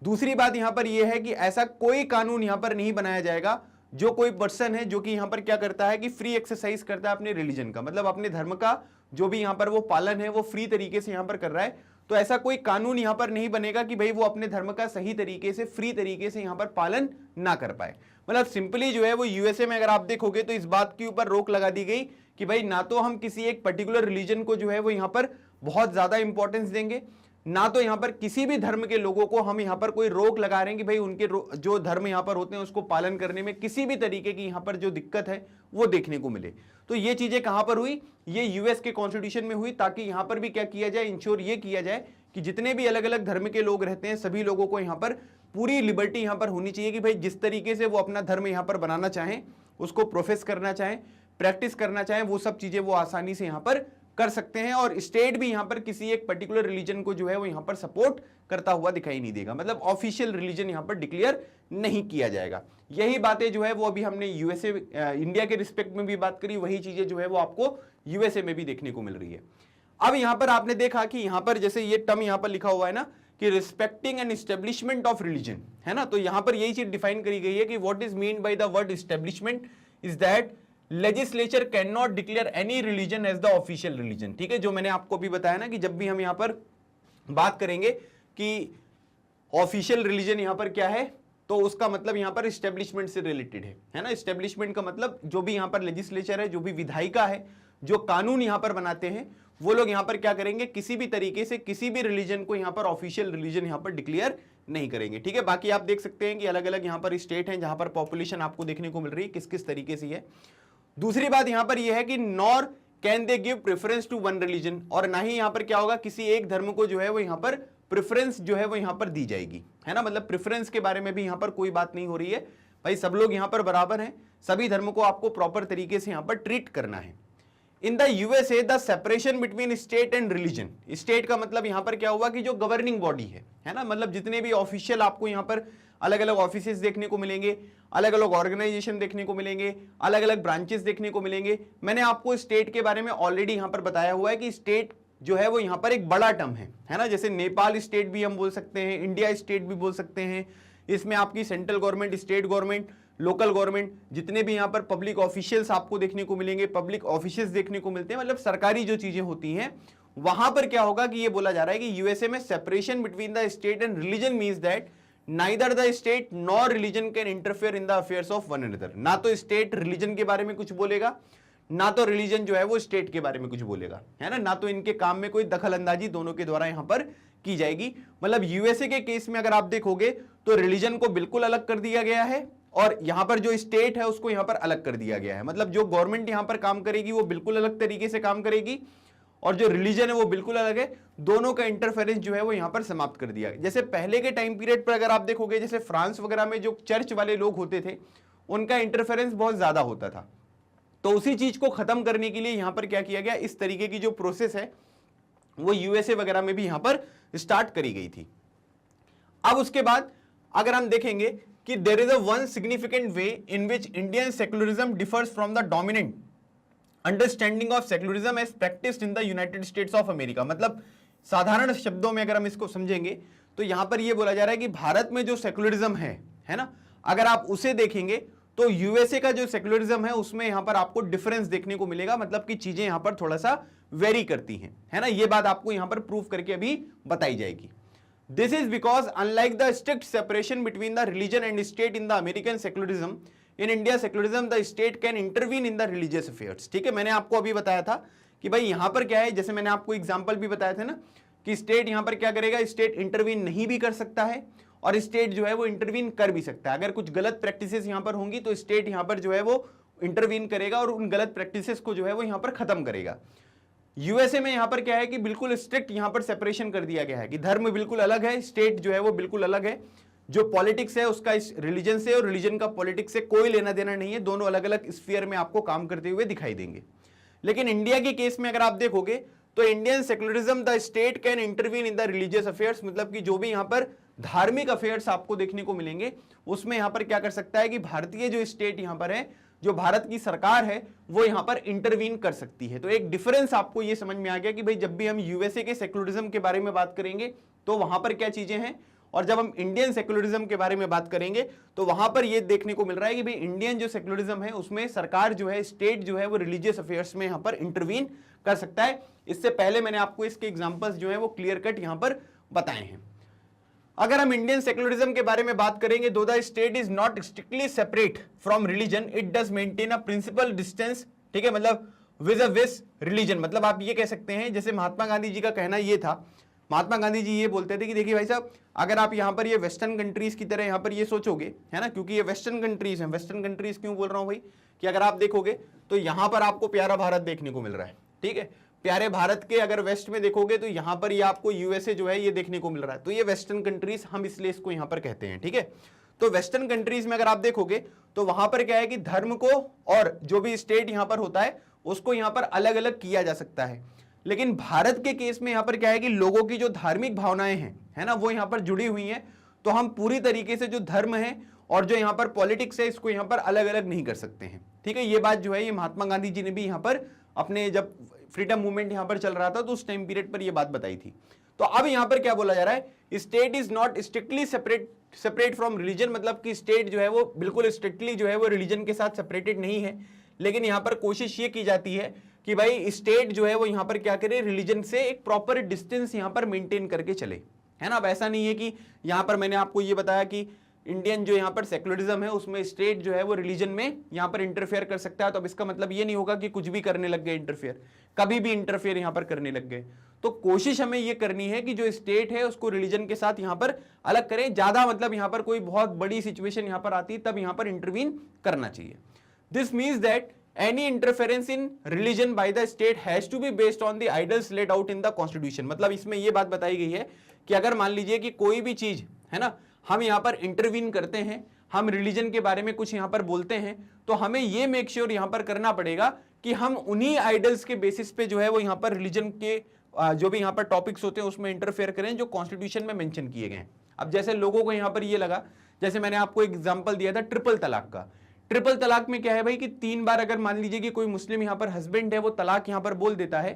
दूसरी बात यहां पर यह है कि ऐसा कोई कानून यहां पर नहीं बनाया जाएगा जो कोई पर्सन है जो कि यहां पर क्या करता है कि फ्री एक्सरसाइज करता है अपने रिलीजन का, मतलब अपने धर्म का जो भी यहां पर वो पालन है वो फ्री तरीके से यहां पर कर रहा है। तो ऐसा कोई कानून यहां पर नहीं बनेगा कि भाई वो अपने धर्म का सही तरीके से फ्री तरीके से यहां पर पालन ना कर पाए। मतलब सिंपली जो है वो यूएसए में अगर आप देखोगे तो इस बात के ऊपर रोक लगा दी गई कि भाई ना तो हम किसी एक पर्टिकुलर रिलीजन को जो है वो यहां पर बहुत ज्यादा इंपॉर्टेंस देंगे, ना तो यहां पर किसी भी धर्म के लोगों को हम यहां पर कोई रोक लगा रहे हैं कि भाई उनके जो धर्म यहां पर होते हैं उसको पालन करने में किसी भी तरीके की यहां पर जो दिक्कत है वो देखने को मिले। तो ये चीजें कहां पर हुई, ये यूएस के कॉन्स्टिट्यूशन में हुई, ताकि यहां पर भी क्या किया जाए, इंश्योर ये किया जाए कि जितने भी अलग अलग धर्म के लोग रहते हैं सभी लोगों को यहां पर पूरी लिबर्टी यहां पर होनी चाहिए कि भाई जिस तरीके से वो अपना धर्म यहां पर बनाना चाहें, उसको प्रोफेस करना चाहें, प्रैक्टिस करना चाहें, वो सब चीजें वो आसानी से यहां पर कर सकते हैं। और स्टेट भी यहां पर किसी एक पर्टिकुलर रिलीजन को जो है वो यहां पर सपोर्ट करता हुआ दिखाई नहीं देगा, मतलब ऑफिशियल रिलीजन यहां पर डिक्लेयर नहीं किया जाएगा। यही बातें जो है वो अभी हमने यूएसए इंडिया के रिस्पेक्ट में भी बात करी, वही चीजें जो है वो आपको यूएसए में भी देखने को मिल रही है। अब यहां पर आपने देखा कि यहां पर जैसे ये टर्म यहां पर लिखा हुआ है ना कि respecting and establishment of religion, है ना, तो यहां पर यही चीज डिफाइन करी गई है कि what is mean by the word establishment is that legislature can not declare any religion as the official religion. ठीक है, जो मैंने आपको भी बताया ना कि जब भी हम यहां पर बात करेंगे कि ऑफिशियल रिलीजन यहां पर क्या है, तो उसका मतलब यहां पर एस्टेब्लिशमेंट से रिलेटेड है ना। एस्टेब्लिशमेंट का मतलब जो भी यहां पर लेजिस्लेचर है, जो भी विधायिका है, जो कानून यहां पर बनाते हैं, वो लोग यहां पर क्या करेंगे, किसी भी तरीके से किसी भी रिलीजन को यहां पर ऑफिशियल रिलीजन यहां पर डिक्लेयर नहीं करेंगे, ठीक है। बाकी आप देख सकते हैं कि अलग अलग यहाँ पर स्टेट हैं जहां पर पॉपुलेशन आपको देखने को मिल रही है किस किस तरीके से है। दूसरी बात यहां पर यह है कि nor can they give preference to one religion, और ना ही यहां पर क्या होगा किसी एक धर्म को जो है वो यहां पर प्रेफरेंस जो है वो यहां पर दी जाएगी, है ना। मतलब प्रेफरेंस के बारे में भी यहां पर कोई बात नहीं हो रही है, भाई सब लोग यहां पर बराबर हैं, सभी धर्मों को आपको प्रॉपर तरीके से यहां पर ट्रीट करना है। In the USA the separation between state and religion, state का मतलब यहां पर क्या हुआ कि जो गवर्निंग बॉडी है ना, मतलब जितने भी ऑफिशियल आपको यहां पर अलग अलग ऑफिसेस देखने को मिलेंगे, अलग अलग ऑर्गेनाइजेशन देखने को मिलेंगे, अलग अलग ब्रांचेस देखने को मिलेंगे। मैंने आपको स्टेट के बारे में ऑलरेडी यहां पर बताया हुआ है कि स्टेट जो है वो यहां पर एक बड़ा टर्म है ना। जैसे नेपाल स्टेट भी हम बोल सकते हैं, इंडिया स्टेट भी बोल सकते हैं। इसमें आपकी central government, state government, local government, जितने भी यहां पर पब्लिक ऑफिशियल्स आपको देखने को मिलेंगे, पब्लिक ऑफिसेस देखने को मिलते हैं, मतलब सरकारी जो चीजें होती हैं, वहां पर क्या होगा कि ये बोला जा रहा है कि यूएसए में separation between the state and religion means that neither the state nor religion can interfere in the affairs of one another. ना तो स्टेट रिलीजन के बारे में कुछ बोलेगा, ना तो रिलीजन जो है वो स्टेट के बारे में कुछ बोलेगा, है ना। ना तो इनके काम में कोई दखल अंदाजी दोनों के द्वारा यहां पर की जाएगी। मतलब यूएसए के केस में अगर आप देखोगे तो रिलीजन को बिल्कुल अलग कर दिया गया है, और यहां पर जो स्टेट है उसको यहां पर अलग कर दिया गया है। मतलब जो गवर्नमेंट यहां पर काम करेगी वो बिल्कुल अलग तरीके से काम करेगी, और जो रिलीजन है वो बिल्कुल अलग है। दोनों का इंटरफेरेंस जो है वो यहां पर समाप्त कर दिया। जैसे पहले के टाइम पीरियड पर अगर आप देखोगे, जैसे फ्रांस वगैरह में जो चर्च वाले लोग होते थे उनका इंटरफेरेंस बहुत ज्यादा होता था, तो उसी चीज को खत्म करने के लिए यहां पर क्या किया गया, इस तरीके की जो प्रोसेस है वो यूएसए वगैरह में भी यहां पर स्टार्ट करी गई थी। अब उसके बाद अगर हम देखेंगे कि there is a one significant way in which Indian secularism differs from the dominant understanding of secularism as practised in the United States of America. मतलब साधारण शब्दों में अगर हम इसको समझेंगे तो यहां पर यह बोला जा रहा है कि भारत में जो सेक्युलरिज्म है ना, अगर आप उसे देखेंगे तो यूएसए का जो सेक्युलरिज्म है उसमें यहां पर आपको डिफरेंस देखने को मिलेगा। मतलब कि चीजें यहां पर थोड़ा सा वेरी करती हैं, है ना। यह बात आपको यहां पर प्रूव करके अभी बताई जाएगी। This is because unlike the strict separation between the religion and state in the American secularism, in India secularism the state can intervene in the religious affairs। ठीक है, मैंने आपको अभी बताया था कि भाई यहां पर क्या है, जैसे मैंने आपको एग्जांपल भी बताया था ना कि स्टेट यहां पर क्या करेगा, स्टेट इंटरवीन नहीं भी कर सकता है और स्टेट जो है वो इंटरवीन कर भी सकता है। अगर कुछ गलत प्रैक्टिसेस यहां पर होंगी तो स्टेट यहां पर जो है वो इंटरवीन करेगा और उन गलत प्रैक्टिसेस को जो है वो यहां पर खत्म करेगा। यूएसए में यहां पर क्या है कि बिल्कुल स्ट्रिक्ट यहां पर सेपरेशन कर दिया गया है कि धर्म बिल्कुल अलग है, स्टेट जो है वो बिल्कुल अलग है, जो पॉलिटिक्स है उसका इस रिलीजन से और रिलीजन का पॉलिटिक्स से कोई लेना देना नहीं है, दोनों अलग अलग स्फीयर में आपको काम करते हुए दिखाई देंगे। लेकिन इंडिया के केस में अगर आप देखोगे तो Indian secularism the state can intervene in the religious affairs, मतलब कि जो भी यहां पर धार्मिक अफेयर्स आपको देखने को मिलेंगे उसमें यहां पर क्या कर सकता है कि भारतीय जो स्टेट यहां पर है, जो भारत की सरकार है, वो यहां पर इंटरवीन कर सकती है। तो एक डिफरेंस आपको ये समझ में आ गया कि भाई जब भी हम यूएसए के सेक्युलरिज्म के बारे में बात करेंगे तो वहां पर क्या चीजें हैं, और जब हम इंडियन सेक्युलरिज्म के बारे में बात करेंगे तो वहां पर ये देखने को मिल रहा है कि भाई इंडियन जो सेक्युलरिज्म है उसमें सरकार जो है, स्टेट जो है वो रिलीजियस अफेयर्स में यहां पर इंटरवीन कर सकता है। इससे पहले मैंने आपको इसके एग्जांपल्स जो है वो क्लियर कट यहां पर बताए हैं। अगर हम इंडियन सेक्युलरिज्म के बारे में बात करेंगे, though the state is not strictly separate from religion, it does maintain a principle distance. ठीक है, मतलब विद अ विस रिलीजन, मतलब आप ये कह सकते हैं, जैसे महात्मा गांधी जी का कहना ये था, महात्मा गांधी जी ये बोलते थे कि देखिए भाई साहब, अगर आप यहां पर ये वेस्टर्न कंट्रीज की तरह यहां पर ये सोचोगे, है ना, क्योंकि ये वेस्टर्न कंट्रीज हैं। वेस्टर्न कंट्रीज क्यों बोल रहा हूं भाई, कि अगर आप देखोगे तो यहां पर आपको प्यारा भारत देखने को मिल रहा है। ठीक है, प्यारे भारत के अगर वेस्ट में देखोगे तो यहां पर ये आपको यूएसए जो है ये देखने को मिल रहा है। तो ये वेस्टर्न कंट्रीज हम इसलिए इसको यहां पर कहते हैं। ठीक है, तो वेस्टर्न कंट्रीज में अगर आप देखोगे तो वहां पर क्या है कि धर्म को और जो भी स्टेट यहां पर होता है उसको यहां पर अलग अलग किया जा सकता है। लेकिन भारत के केस में यहां पर क्या है कि लोगों की जो धार्मिक भावनाएं हैं, है ना, वो यहां पर जुड़ी हुई हैं। तो हम पूरी तरीके से जो धर्म है और जो यहां पर पॉलिटिक्स है इसको यहां पर अलग अलग नहीं कर सकते हैं। ठीक है, ये बात जो है ये महात्मा गांधी जी ने भी यहां पर अपने जब फ्रीडम मूवमेंट यहां पर चल रहा था तो उस टाइम पीरियड पर यह बात बताई थी। तो अब यहां पर क्या बोला जा रहा है, state is not strictly separate from religion, मतलब कि स्टेट जो है वो बिल्कुल स्ट्रिक्टली जो है वो रिलीजन के साथ सेपरेटेड नहीं है। लेकिन यहां पर कोशिश ये की जाती है कि भाई स्टेट जो है वो यहां पर क्या करे, रिलीजन से एक प्रॉपर डिस्टेंस यहां पर मेंटेन करके चले, है ना। अब ऐसा नहीं है कि यहां पर मैंने आपको ये बताया कि इंडियन जो यहां पर सेक्युलरिज्म है उसमें स्टेट जो है वो रिलीजन में यहां पर इंटरफेयर कर सकता है। तो अब इसका मतलब ये नहीं होगा कि कुछ भी करने लग गए इंटरफेयर, कभी भी इंटरफेयर यहां पर करने लग गए। तो कोशिश हमें ये करनी है कि जो स्टेट है उसको रिलीजन के साथ यहां पर अलग करें। ज्यादा मतलब यहां पर कोई बहुत बड़ी सिचुएशन यहां पर आती है तब यहां पर इंटरवीन करना चाहिए। This means that any interference in religion by the state has to be based on the ideals laid out in the constitution। मतलब इसमें यह बात बताई गई है कि अगर मान लीजिए कि कोई भी चीज है ना, हम यहां पर इंटरवीन करते हैं, हम रिलीजन के बारे में कुछ यहां पर बोलते हैं, तो हमें यह मेक श्योर यहां पर करना पड़ेगा कि हम उन्हीं आइडल्स के बेसिस पे जो है वो यहां पर रिलीजन के जो भी यहां पर टॉपिक्स होते हैं उसमें इंटरफेयर करें जो कॉन्स्टिट्यूशन में मेंशन किए गए हैं। अब जैसे लोगों को यहां पर यह लगा, जैसे मैंने आपको एग्जांपल दिया था ट्रिपल तलाक का। ट्रिपल तलाक में क्या है भाई कि 3 बार अगर मान लीजिए कि कोई मुस्लिम यहां पर हस्बैंड है वो तलाक यहां पर बोल देता है,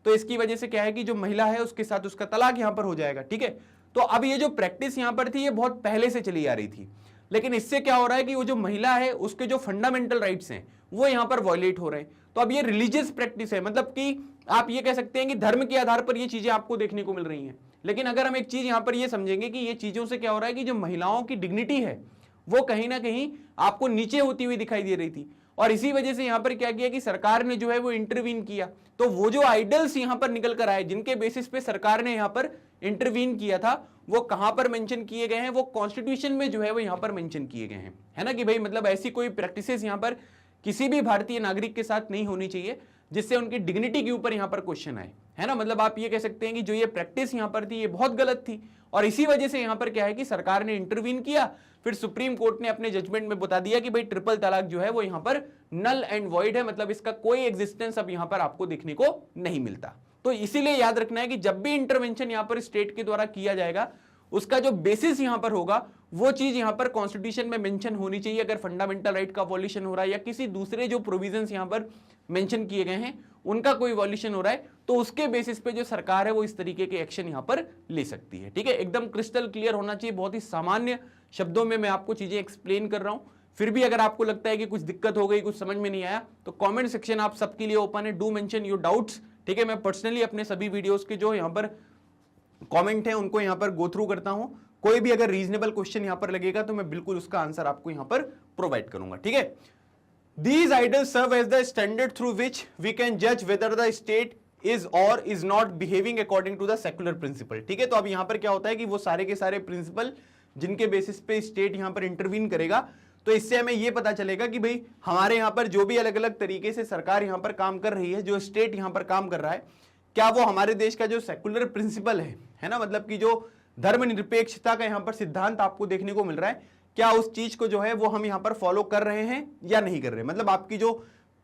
तो इसकी वजह से क्या है कि जो महिला है उसके साथ उसका तलाक यहां पर हो जाएगा। ठीक है, तो अब ये जो प्रैक्टिस यहां पर थी ये बहुत पहले से चली आ रही थी, लेकिन इससे क्या हो रहा है कि वो जो महिला है उसके जो फंडामेंटल राइट्स हैं वो यहां पर वायलेट हो रहे हैं। तो अब ये रिलीजियस प्रैक्टिस है, मतलब कि आप ये कह सकते हैं कि धर्म के आधार पर ये चीजें आपको देखने को मिल रही हैं। लेकिन अगर हम एक चीज यहां पर ये समझेंगे कि ये चीजों से क्या हो रहा है कि जो महिलाओं की डिग्निटी है वो कहीं ना कहीं आपको नीचे होती हुई दिखाई दे रही थी, और इसी वजह से यहां पर क्या किया कि सरकार ने जो है वो इंटरवीन किया। तो वो जो आइडल्स यहां पर निकल कर आए जिनके बेसिस पे सरकार ने यहां पर इंटरवीन किया था, वो कहां पर मेंशन किए गए हैं, वो कॉन्स्टिट्यूशन में जो है वो यहां पर मेंशन किए गए हैं, है ना, कि भाई मतलब ऐसी कोई प्रैक्टिसेस यहां पर किसी भी भारतीय नागरिक के साथ नहीं होनी चाहिए जिससे उनकी डिग्निटी के ऊपर यहां पर क्वेश्चन आए, है ना। मतलब आप ये कह सकते हैं कि जो ये प्रैक्टिस यहां पर थी ये बहुत गलत थी, और इसी वजह से यहां पर क्या है कि सरकार ने इंटरवीन किया। फिर सुप्रीम कोर्ट ने अपने जजमेंट में बता दिया कि भाई ट्रिपल तलाक जो है वो यहां पर नल एंड वॉइड है, मतलब इसका कोई एग्जिस्टेंस अब यहां पर आपको देखने को नहीं मिलता। तो इसीलिए याद रखना है कि जब भी इंटरवेंशन यहां पर स्टेट के द्वारा किया जाएगा उसका जो बेसिस यहां पर होगा वो चीज यहां पर कॉन्स्टिट्यूशन में मेंशन होनी चाहिए। अगर फंडामेंटल राइट का वॉल्यूशन हो रहा है या किसी दूसरे जो प्रोविजंस यहां पर मेंशन किए गए हैं उनका कोई वॉल्यूशन हो रहा है, तो उसके बेसिस पे जो सरकार है वो इस तरीके के एक्शन यहां पर ले सकती है। ठीक है, एकदम क्रिस्टल क्लियर होना चाहिए, बहुत ही सामान्य शब्दों में मैं आपको चीजें एक्सप्लेन कर रहा हूं। फिर भी अगर आपको लगता है कि कुछ दिक्कत हो गई, कुछ समझ में नहीं आया, तो कमेंट सेक्शन आप सबके लिए ओपन है, डू मेंशन योर डाउट्स। ठीक है, मैं पर्सनली अपने सभी वीडियोस के जो यहां पर कमेंट है उनको यहां पर गो थ्रू करता हूं। कोई भी अगर रीजनेबल क्वेश्चन यहां पर लगेगा तो मैं बिल्कुल उसका आंसर आपको यहां पर प्रोवाइड करूंगा। ठीक है, these idols serve as the standard through which we can judge whether the state is or is not behaving according to the secular principle। ठीक है, तो अब यहां पर क्या होता है कि वो सारे के सारे प्रिंसिपल जिनके बेसिस पे स्टेट यहां पर इंटरवीन करेगा, तो इससे हमें यह पता चलेगा कि भाई हमारे यहां पर जो भी अलग अलग तरीके से सरकार यहां पर काम कर रही है, जो स्टेट यहां पर काम कर रहा है, क्या वो हमारे देश का जो सेकुलर प्रिंसिपल है ना, मतलब कि जो धर्मनिरपेक्षता का यहां पर सिद्धांत आपको देखने को मिल रहा है, क्या उस चीज को जो है वो हम यहां पर फॉलो कर रहे हैं या नहीं कर रहे हैं। मतलब आपकी जो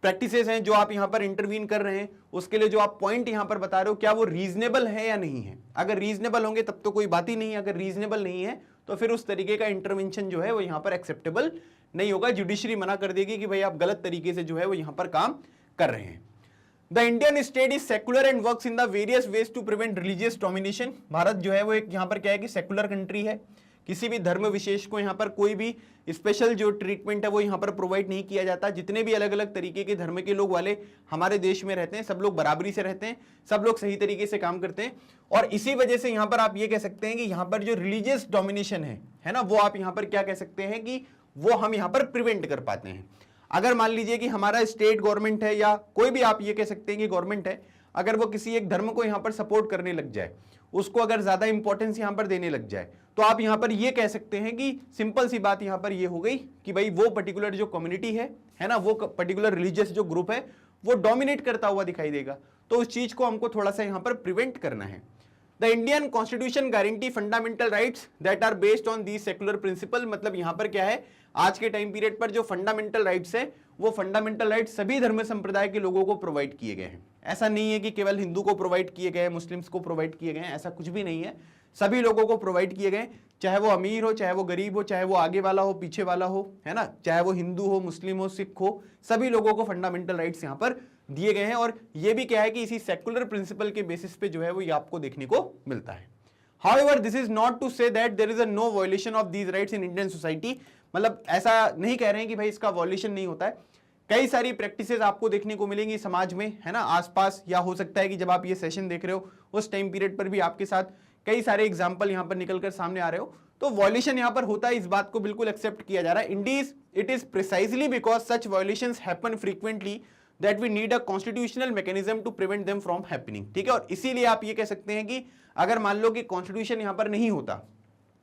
प्रैक्टिसेस हैं, जो आप यहां पर इंटरवीन कर रहे हैं, उसके लिए जो आप पॉइंट यहां पर बता रहे हो, क्या वो रीजनेबल है या नहीं है। अगर रीजनेबल होंगे तब तो कोई बात ही नहीं है, अगर रीजनेबल नहीं है तो फिर उस तरीके का इंटरवेंशन जो है वो यहां पर एक्सेप्टेबल नहीं होगा। जुडिशरी मना कर देगी कि भाई आप गलत तरीके से जो है वो यहां पर काम कर रहे हैं। The Indian state is secular and works in the various ways to prevent religious domination. Bharat जो है वो एक यहां पर क्या है कि सेकुलर कंट्री है, किसी भी धर्म विशेष को यहां पर कोई भी स्पेशल जो ट्रीटमेंट है वो यहां पर प्रोवाइड नहीं किया जाता। जितने भी अलग अलग तरीके के धर्म के लोग वाले हमारे देश में रहते हैं, सब लोग बराबरी से रहते हैं, सब लोग सही तरीके से काम करते हैं, और इसी वजह से यहां पर आप ये कह सकते हैं कि यहां पर जो रिलीजियस डोमिनेशन है ना, वो आप यहां पर क्या कह सकते हैं कि वो हम यहां पर प्रिवेंट कर पाते हैं। अगर मान लीजिए कि हमारा स्टेट गवर्नमेंट है या कोई भी आप ये कह सकते हैं कि गवर्नमेंट है, अगर वो किसी एक धर्म को यहां पर सपोर्ट करने लग जाए, उसको अगर ज्यादा इंपॉर्टेंस यहां पर देने लग जाए, तो आप यहां पर ये कह सकते हैं कि सिंपल सी बात यहां पर ये हो गई कि भाई वो पर्टिकुलर जो कम्युनिटी है ना, वो पर्टिकुलर रिलीजियस जो ग्रुप है वो डोमिनेट करता हुआ दिखाई देगा। तो उस चीज को हमको थोड़ा सा यहां पर प्रिवेंट करना है। The Indian constitution guarantee fundamental rights that are based on the secular principle. मतलब यहां पर क्या है, आज के टाइम पीरियड पर जो फंडामेंटल राइट्स है वो फंडामेंटल राइट्स सभी धर्म संप्रदाय के लोगों को प्रोवाइड किए गए हैं। ऐसा नहीं है कि केवल हिंदू को प्रोवाइड किए गए, मुस्लिम्स को प्रोवाइड किए गए, ऐसा कुछ भी नहीं है। सभी लोगों को प्रोवाइड किए गए, चाहे वो अमीर हो, चाहे वो गरीब हो, चाहे वो आगे वाला हो, पीछे वाला हो, है ना, चाहे वो हिंदू हो, मुस्लिम हो, सिख हो, सभी लोगों को फंडामेंटल राइट्स यहां पर दिए गए हैं। और ये भी क्या है कि इसी सेकुलर प्रिंसिपल के बेसिस पे जो है वो ये आपको देखने को मिलता है। However, this is not to say that there is a no violation of these rights in Indian society। मतलब ऐसा नहीं कह रहे हैं कि भाई इसका वॉल्यूशन नहीं होता है। कई सारी प्रैक्टिसेस आपको देखने को मिलेंगी समाज में, है ना, आसपास, या हो सकता है कि जब आप ये सेशन देख रहे हो उस टाइम पीरियड पर भी आपके साथ कई सारे एग्जाम्पल यहाँ पर निकलकर सामने आ रहे हो, तो वॉल्यूशन यहाँ पर होता है, इस बात को बिल्कुल एक्सेप्ट किया जा रहा है। Indeed it is precisely because such violations happen frequently that we need a constitutional mechanism to prevent them from happening, ठीक है। और इसीलिए आप ये कह सकते हैं कि अगर मान लो कि कॉन्स्टिट्यूशन यहां पर नहीं होता,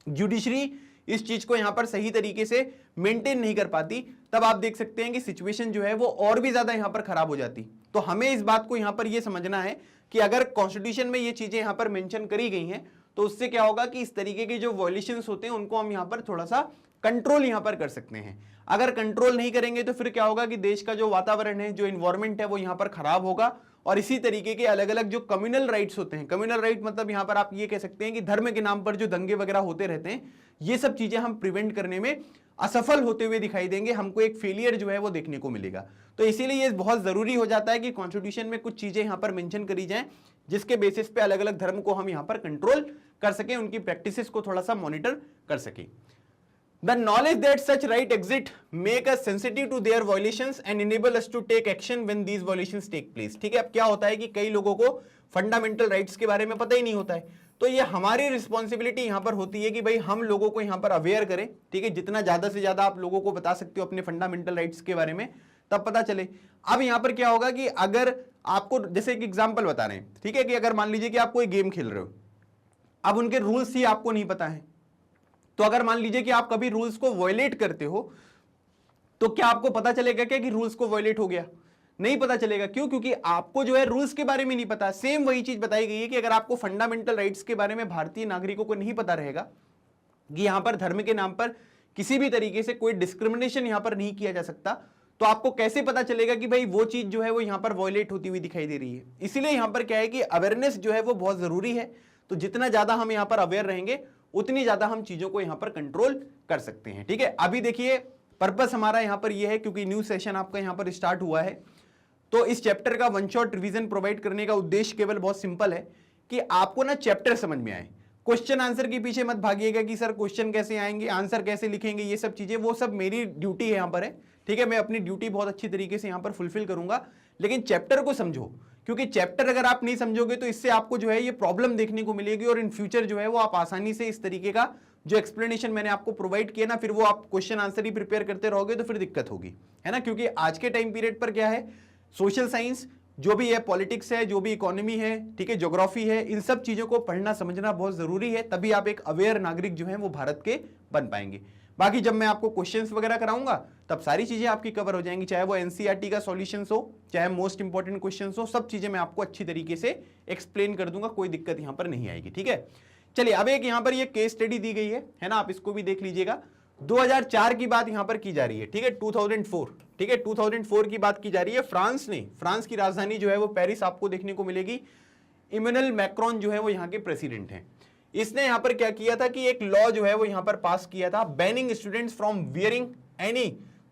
जुडिशरी इस चीज को यहां पर सही तरीके से मेंटेन नहीं कर पाती, तब आप देख सकते हैं कि सिचुएशन जो है वो और भी ज्यादा यहां पर खराब हो जाती। तो हमें इस बात को यहां पर यह समझना है कि अगर कॉन्स्टिट्यूशन में ये चीजें यहां पर मेंशन करी गई हैं तो उससे क्या होगा कि इस तरीके के जो वॉयलेशंस होते हैं उनको हम यहां पर थोड़ा सा कंट्रोल यहां पर कर सकते हैं। अगर कंट्रोल नहीं करेंगे तो फिर क्या होगा कि देश का जो वातावरण है, जो इन्वायरमेंट है, वो यहां पर खराब होगा। और इसी तरीके के अलग अलग जो कम्युनल राइट्स होते हैं, कम्युनल राइट मतलब यहां पर आप ये कह सकते हैं कि धर्म के नाम पर जो दंगे वगैरह होते रहते हैं, ये सब चीजें हम प्रिवेंट करने में असफल होते हुए दिखाई देंगे, हमको एक फेलियर जो है वो देखने को मिलेगा। तो इसीलिए ये बहुत जरूरी हो जाता है कि कॉन्स्टिट्यूशन में कुछ चीजें यहां पर मेंशन करी जाएं जिसके बेसिस पे अलग अलग धर्म को हम यहां पर कंट्रोल कर सकें, उनकी प्रैक्टिसेस को थोड़ा सा मॉनिटर कर सकें। The knowledge that such right exist make us sensitive to their violations and enable us to take action when these violations take place। ठीक है, अब क्या होता है कि कई लोगों को फंडामेंटल राइट्स के बारे में पता ही नहीं होता है, तो ये हमारी रिस्पॉन्सिबिलिटी यहां पर होती है कि भाई हम लोगों को यहां पर अवेयर करें, ठीक है। जितना ज्यादा से ज्यादा आप लोगों को बता सकते हो अपने फंडामेंटल राइट्स के बारे में, तब पता चले। अब यहां पर क्या होगा कि अगर आपको जैसे एक एग्जाम्पल बता रहे हैं, ठीक है, कि अगर मान लीजिए कि आप कोई गेम खेल रहे हो, अब उनके रूल्स ही आपको नहीं पता है, तो अगर मान लीजिए कि आप कभी रूल्स को वायलेट करते हो तो क्या आपको पता चलेगा क्या कि रूल्स को वायलेट हो गया? नहीं पता चलेगा। क्यों? क्योंकि आपको जो है रूल्स के बारे में नहीं पता। सेम वही चीज बताई गई है कि अगर आपको फंडामेंटल राइट्स के बारे में भारतीय नागरिकों को नहीं पता रहेगा कि यहां पर धर्म के नाम पर किसी भी तरीके से कोई डिस्क्रिमिनेशन यहां पर नहीं किया जा सकता, तो आपको कैसे पता चलेगा कि भाई वो चीज जो है वो यहां पर वायलेट होती हुई दिखाई दे रही है? इसीलिए यहां पर क्या है कि अवेयरनेस जो है वो बहुत जरूरी है। तो जितना ज्यादा हम यहां पर अवेयर रहेंगे उतनी ज्यादा हम चीजों को यहां पर कंट्रोल कर सकते हैं, ठीक है। अभी देखिए पर्पस हमारा यहां पर यह है, क्योंकि न्यू सेशन आपका यहां पर स्टार्ट हुआ है, तो इस चैप्टर का वन शॉट रिवीजन प्रोवाइड करने का उद्देश्य केवल बहुत सिंपल है कि आपको ना चैप्टर समझ में आए। क्वेश्चन आंसर के पीछे मत भागिएगा कि सर क्वेश्चन कैसे आएंगे, आंसर कैसे लिखेंगे, ये सब चीजें वो सब मेरी ड्यूटी है यहां पर है, ठीक है। मैं अपनी ड्यूटी बहुत अच्छी तरीके से यहां पर फुलफिल करूंगा, लेकिन चैप्टर को समझो, क्योंकि चैप्टर अगर आप नहीं समझोगे तो इससे आपको जो है ये प्रॉब्लम देखने को मिलेगी और इन फ्यूचर जो है वो आप आसानी से इस तरीके का जो एक्सप्लेनेशन मैंने आपको प्रोवाइड किया ना, फिर वो आप क्वेश्चन आंसर ही प्रिपेयर करते रहोगे तो फिर दिक्कत होगी, है ना। क्योंकि आज के टाइम पीरियड पर क्या है, सोशल साइंस जो भी है, पॉलिटिक्स है, जो भी इकोनॉमी है, ठीक है, ज्योग्राफी है, इन सब चीजों को पढ़ना समझना बहुत जरूरी है, तभी आप एक अवेयर नागरिक जो है वो भारत के बन पाएंगे। बाकी जब मैं आपको क्वेश्चंस वगैरह कराऊंगा तब सारी चीजें आपकी कवर हो जाएंगी, चाहे वो एनसीईआरटी का सॉल्यूशंस हो, चाहे मोस्ट इंपॉर्टेंट क्वेश्चंस हो, सब चीजें मैं आपको अच्छी तरीके से एक्सप्लेन कर दूंगा, कोई दिक्कत यहां पर नहीं आएगी, ठीक है। चलिए अब एक यहां पर ये केस स्टडी दी गई है ना, आप इसको भी देख लीजिएगा। 2004 की बात यहां पर की जा रही है, ठीक है, 2004, ठीक है, 2004 की बात की जा रही है। फ्रांस की राजधानी जो है वो पेरिस आपको देखने को मिलेगी। इमैनुअल मैक्रोन जो है वो यहाँ के प्रेसिडेंट हैं। इसने यहां पर क्या किया था कि एक लॉ जो है वो यहां पर पास किया था, banning students from wearing any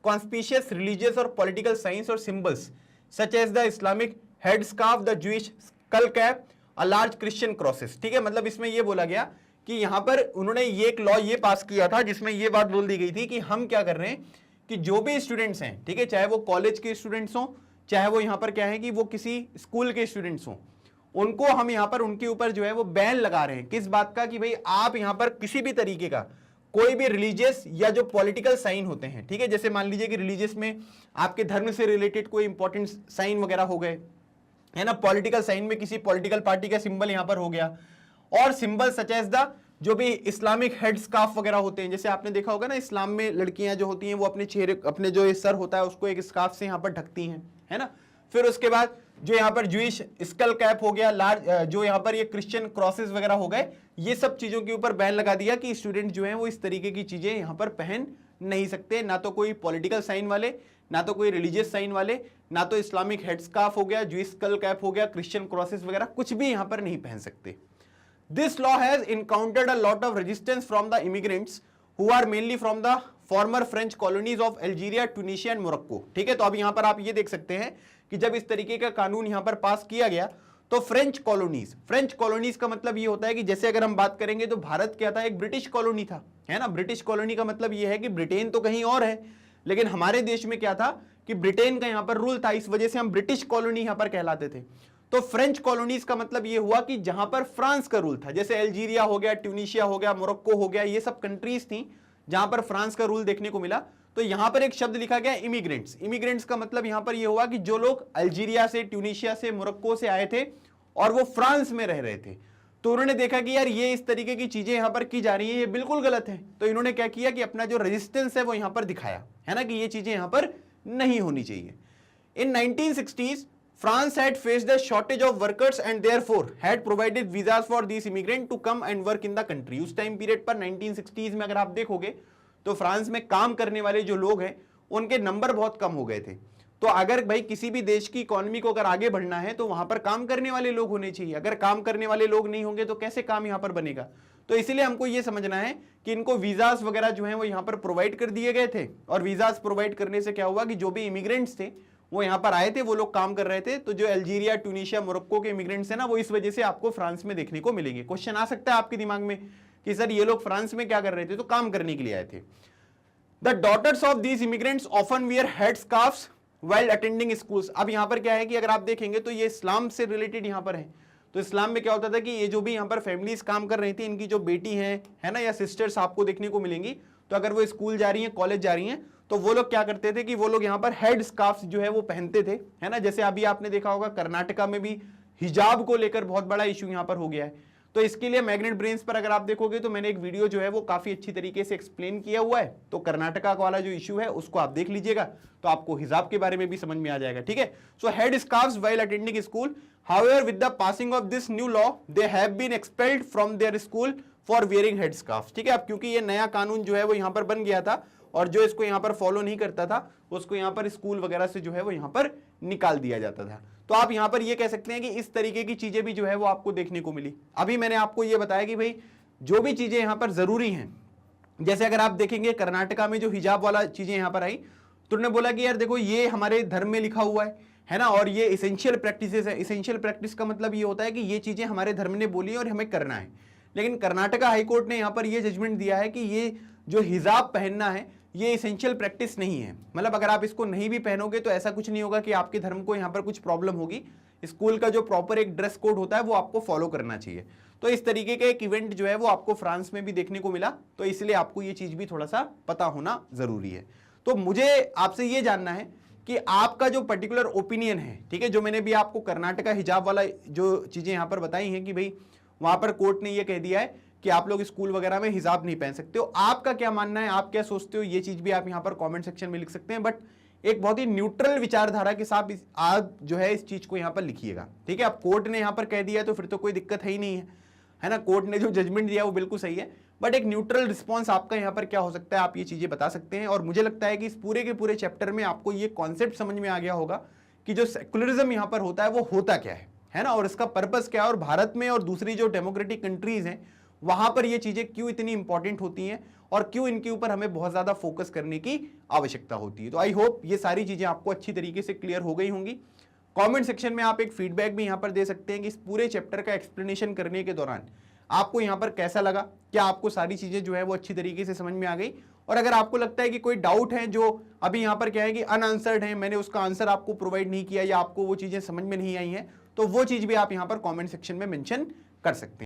conspicuous religious और पॉलिटिकल साइंस और symbols such as the Islamic head scarf, the Jewish skull cap, a large Christian crosses, ठीक है। मतलब इसमें यह बोला गया कि यहां पर उन्होंने ये एक लॉ ये पास किया था जिसमें यह बात बोल दी गई थी कि हम क्या कर रहे हैं कि जो भी स्टूडेंट्स हैं, ठीक है, चाहे वो कॉलेज के स्टूडेंट्स हों, चाहे वो यहां पर क्या है कि वो किसी स्कूल के स्टूडेंट्स हों, उनको हम यहां पर उनके ऊपर जो है वो बैन लगा रहे हैं। किस बात का? कि भाई आप यहां पर किसी भी तरीके का कोई भी रिलीजियस या जो पॉलिटिकल साइन होते हैं, ठीक है, जैसे मान लीजिए कि रिलीजियस में आपके धर्म से रिलेटेड कोई इंपॉर्टेंट साइन वगैरह हो गए, है ना, पॉलिटिकल साइन में किसी पॉलिटिकल पार्टी का सिंबल यहां पर हो गया, और सिंबल सच एज द जो भी इस्लामिक हेड स्कार्फ वगैरह होते हैं, जैसे आपने देखा होगा ना, इस्लाम में लड़कियां जो होती हैं वो अपने चेहरे, अपने जो सर होता है उसको एक स्कार्फ से यहां पर ढकती हैं, है ना। फिर उसके बाद जो यहाँ पर ज्यूइश स्कल कैप हो गया, लार्ज जो यहाँ पर ये क्रिश्चियन क्रॉसेस वगैरह हो गए, ये सब चीजों के ऊपर बैन लगा दिया कि स्टूडेंट जो हैं वो इस तरीके की चीजें यहाँ पर पहन नहीं सकते, ना तो कोई पॉलिटिकल साइन वाले, ना तो कोई रिलीजियस साइन वाले, ना तो इस्लामिक हेड स्कार्फ हो गया, ज्यूइश स्कल कैप हो गया, क्रिश्चियन क्रॉसेस वगैरह कुछ भी यहाँ पर नहीं पहन सकते। This law has encountered a lot of resistance from the immigrants who are mainly from the former French colonies of Algeria, Tunisia and Morocco, ठीक है। तो अब यहाँ पर आप ये देख सकते हैं कि जब इस तरीके का कानून यहाँ पर पास किया गया तो फ्रेंच कॉलोनीज का मतलब ये होता है कि जैसे अगर हम बात करेंगे तो भारत क्या था, एक ब्रिटिश कॉलोनी था, है ना। ब्रिटिश कॉलोनी का मतलब ये है कि ब्रिटेन तो कहीं और है, लेकिन हमारे देश में क्या था कि ब्रिटेन का यहाँ पर रूल था, इस वजह से हम ब्रिटिश कॉलोनी यहाँ पर कहलाते थे। तो फ्रेंच कॉलोनीज का मतलब ये हुआ कि जहां पर फ्रांस का रूल था, जैसे अल्जीरिया हो गया, ट्यूनीशिया हो गया, मोरक्को हो गया, ये सब कंट्रीज थी जहां पर फ्रांस का रूल देखने को मिला। तो यहां पर एक शब्द लिखा गया इमिग्रेंट्स। इमिग्रेंट्स का मतलब यहां पर यह हुआ कि जो लोग अल्जीरिया से, ट्यूनीशिया से, मोरक्को से आए थे और वो फ्रांस में रह रहे थे, तो उन्होंने देखा कि यार ये इस तरीके की चीजें यहां पर की जा रही है, ये बिल्कुल गलत है। तो इन्होंने क्या किया कि अपना जो रेजिस्टेंस है वो यहां पर दिखाया, है ना, कि ये चीजें यहां पर नहीं होनी चाहिए। इन 1960s France had faced the shortage of workers and therefore had provided visas for these immigrants to come and work in the country। उस टाइम पीरियड पर 1960s में अगर आप देखोगे तो फ्रांस में काम करने वाले जो लोग हैं उनके नंबर बहुत कम हो गए थे। तो अगर भाई किसी भी देश की इकोनॉमी को अगर आगे बढ़ना है तो वहां पर काम करने वाले लोग होने चाहिए। अगर काम करने वाले लोग नहीं होंगे तो कैसे काम यहां पर बनेगा। तो इसीलिए हमको ये समझना है कि इनको वीजास वगैरह जो है वो यहां पर प्रोवाइड कर दिए गए थे, और वीजास प्रोवाइड करने से क्या हुआ कि जो भी इमिग्रेंट्स थे वो यहां पर आए थे, वो लोग काम कर रहे थे। तो जो अल्जीरिया, ट्यूनीशिया, मोरक्को के इमिग्रेंट्स हैं ना, वो इस वजह से आपको फ्रांस में देखने को मिलेंगे। क्वेश्चन आ सकता है आपके दिमाग में कि सर ये लोग फ्रांस में क्या कर रहे थे, तो काम करने के लिए आए थे। The daughters of these immigrants often wear head scarfs while attending schools. अब यहां पर क्या है कि अगर आप देखेंगे तो ये इस्लाम से रिलेटेड यहां पर है। तो इस्लाम में क्या होता था कि ये जो भी यहां पर फैमिलीज काम कर रही थी, इनकी जो बेटी है ना, या सिस्टर्स आपको देखने को मिलेंगी, तो अगर वो स्कूल जा रही हैं, कॉलेज जा रही हैं, तो वो लोग क्या करते थे कि वो लोग यहाँ पर हेड स्कार्फ जो है वो पहनते थे, है ना। जैसे अभी आपने देखा होगा कर्नाटका में भी हिजाब को लेकर बहुत बड़ा इशू यहाँ पर हो गया है। तो इसके लिए मैग्नेट ब्रेन्स पर अगर आप देखोगे तो मैंने एक वीडियो जो है वो काफी अच्छी तरीके से एक्सप्लेन किया हुआ है। तो कर्नाटका वाला जो इशू है उसको आप देख लीजिएगा, तो आपको हिजाब के बारे में भी समझ में आ जाएगा, ठीक है। So head scarfs while attending school, however with the passing of this new law they have been expelled from their school for wearing head scarfs, ठीक है। अब क्योंकि ये नया कानून जो है वो यहाँ पर बन गया था, और जो इसको यहाँ पर फॉलो नहीं करता था उसको यहाँ पर स्कूल वगैरह से जो है वो यहाँ पर निकाल दिया जाता था। तो आप यहाँ पर ये कह सकते हैं कि इस तरीके की चीजें भी जो है वो आपको देखने को मिली। अभी मैंने आपको ये बताया कि भाई जो भी चीजें यहाँ पर जरूरी हैं, जैसे अगर आप देखेंगे कर्नाटका में जो हिजाब वाला चीजें यहाँ पर आई, तो उन्होंने बोला कि यार देखो ये हमारे धर्म में लिखा हुआ है ना, और ये इसेंशियल प्रैक्टिसेस है। इसेंशियल प्रैक्टिस का मतलब ये होता है कि ये चीजें हमारे धर्म ने बोली और हमें करना है। लेकिन कर्नाटका हाईकोर्ट ने यहाँ पर ये जजमेंट दिया है कि ये जो हिजाब पहनना है ये इसेंशियल प्रैक्टिस नहीं है। मतलब अगर आप इसको नहीं भी पहनोगे तो ऐसा कुछ नहीं होगा कि आपके धर्म को यहाँ पर कुछ प्रॉब्लम होगी। स्कूल का जो प्रॉपर एक ड्रेस कोड होता है वो आपको फॉलो करना चाहिए। तो इस तरीके का एक इवेंट जो है वो आपको फ्रांस में भी देखने को मिला, तो इसलिए आपको ये चीज भी थोड़ा सा पता होना जरूरी है। तो मुझे आपसे ये जानना है कि आपका जो पर्टिकुलर ओपिनियन है, ठीक है, जो मैंने भी आपको कर्नाटका हिजाब वाला जो चीजें यहाँ पर बताई हैं कि भाई वहां पर कोर्ट ने ये कह दिया है कि आप लोग स्कूल वगैरह में हिजाब नहीं पहन सकते हो, आपका क्या मानना है, आप क्या सोचते हो, ये चीज भी आप यहाँ पर कमेंट सेक्शन में लिख सकते हैं। बट एक बहुत ही न्यूट्रल विचारधारा के साथ आप जो है इस चीज को यहाँ पर लिखिएगा, ठीक है। अब कोर्ट ने यहाँ पर कह दिया तो फिर तो कोई दिक्कत है ही नहीं है ना। कोर्ट ने जो जजमेंट दिया वो बिल्कुल सही है, बट एक न्यूट्रल रिस्पॉन्स आपका यहाँ पर क्या हो सकता है, आप ये चीजें बता सकते हैं। और मुझे लगता है कि इस पूरे के पूरे चैप्टर में आपको ये कॉन्सेप्ट समझ में आ गया होगा कि जो सेकुलरिज्म यहाँ पर होता है वो होता क्या है ना, और इसका पर्पस क्या है, और भारत में और दूसरी जो डेमोक्रेटिक कंट्रीज हैं वहां पर ये चीजें क्यों इतनी इंपॉर्टेंट होती हैं और क्यों इनके ऊपर हमें बहुत ज्यादा फोकस करने की आवश्यकता होती है। तो आई होप ये सारी चीजें आपको अच्छी तरीके से क्लियर हो गई होंगी। कमेंट सेक्शन में आप एक फीडबैक भी यहां पर दे सकते हैं कि इस पूरे चैप्टर का एक्सप्लेनेशन करने के दौरान आपको यहां पर कैसा लगा, क्या आपको सारी चीजें जो है वो अच्छी तरीके से समझ में आ गई। और अगर आपको लगता है कि कोई डाउट है जो अभी यहां पर क्या है कि अनआंसर्ड है, मैंने उसका आंसर आपको प्रोवाइड नहीं किया या आपको वो चीजें समझ में नहीं आई हैं, तो वो चीज भी आप यहां पर कमेंट सेक्शन में मेंशन कर सकते हैं।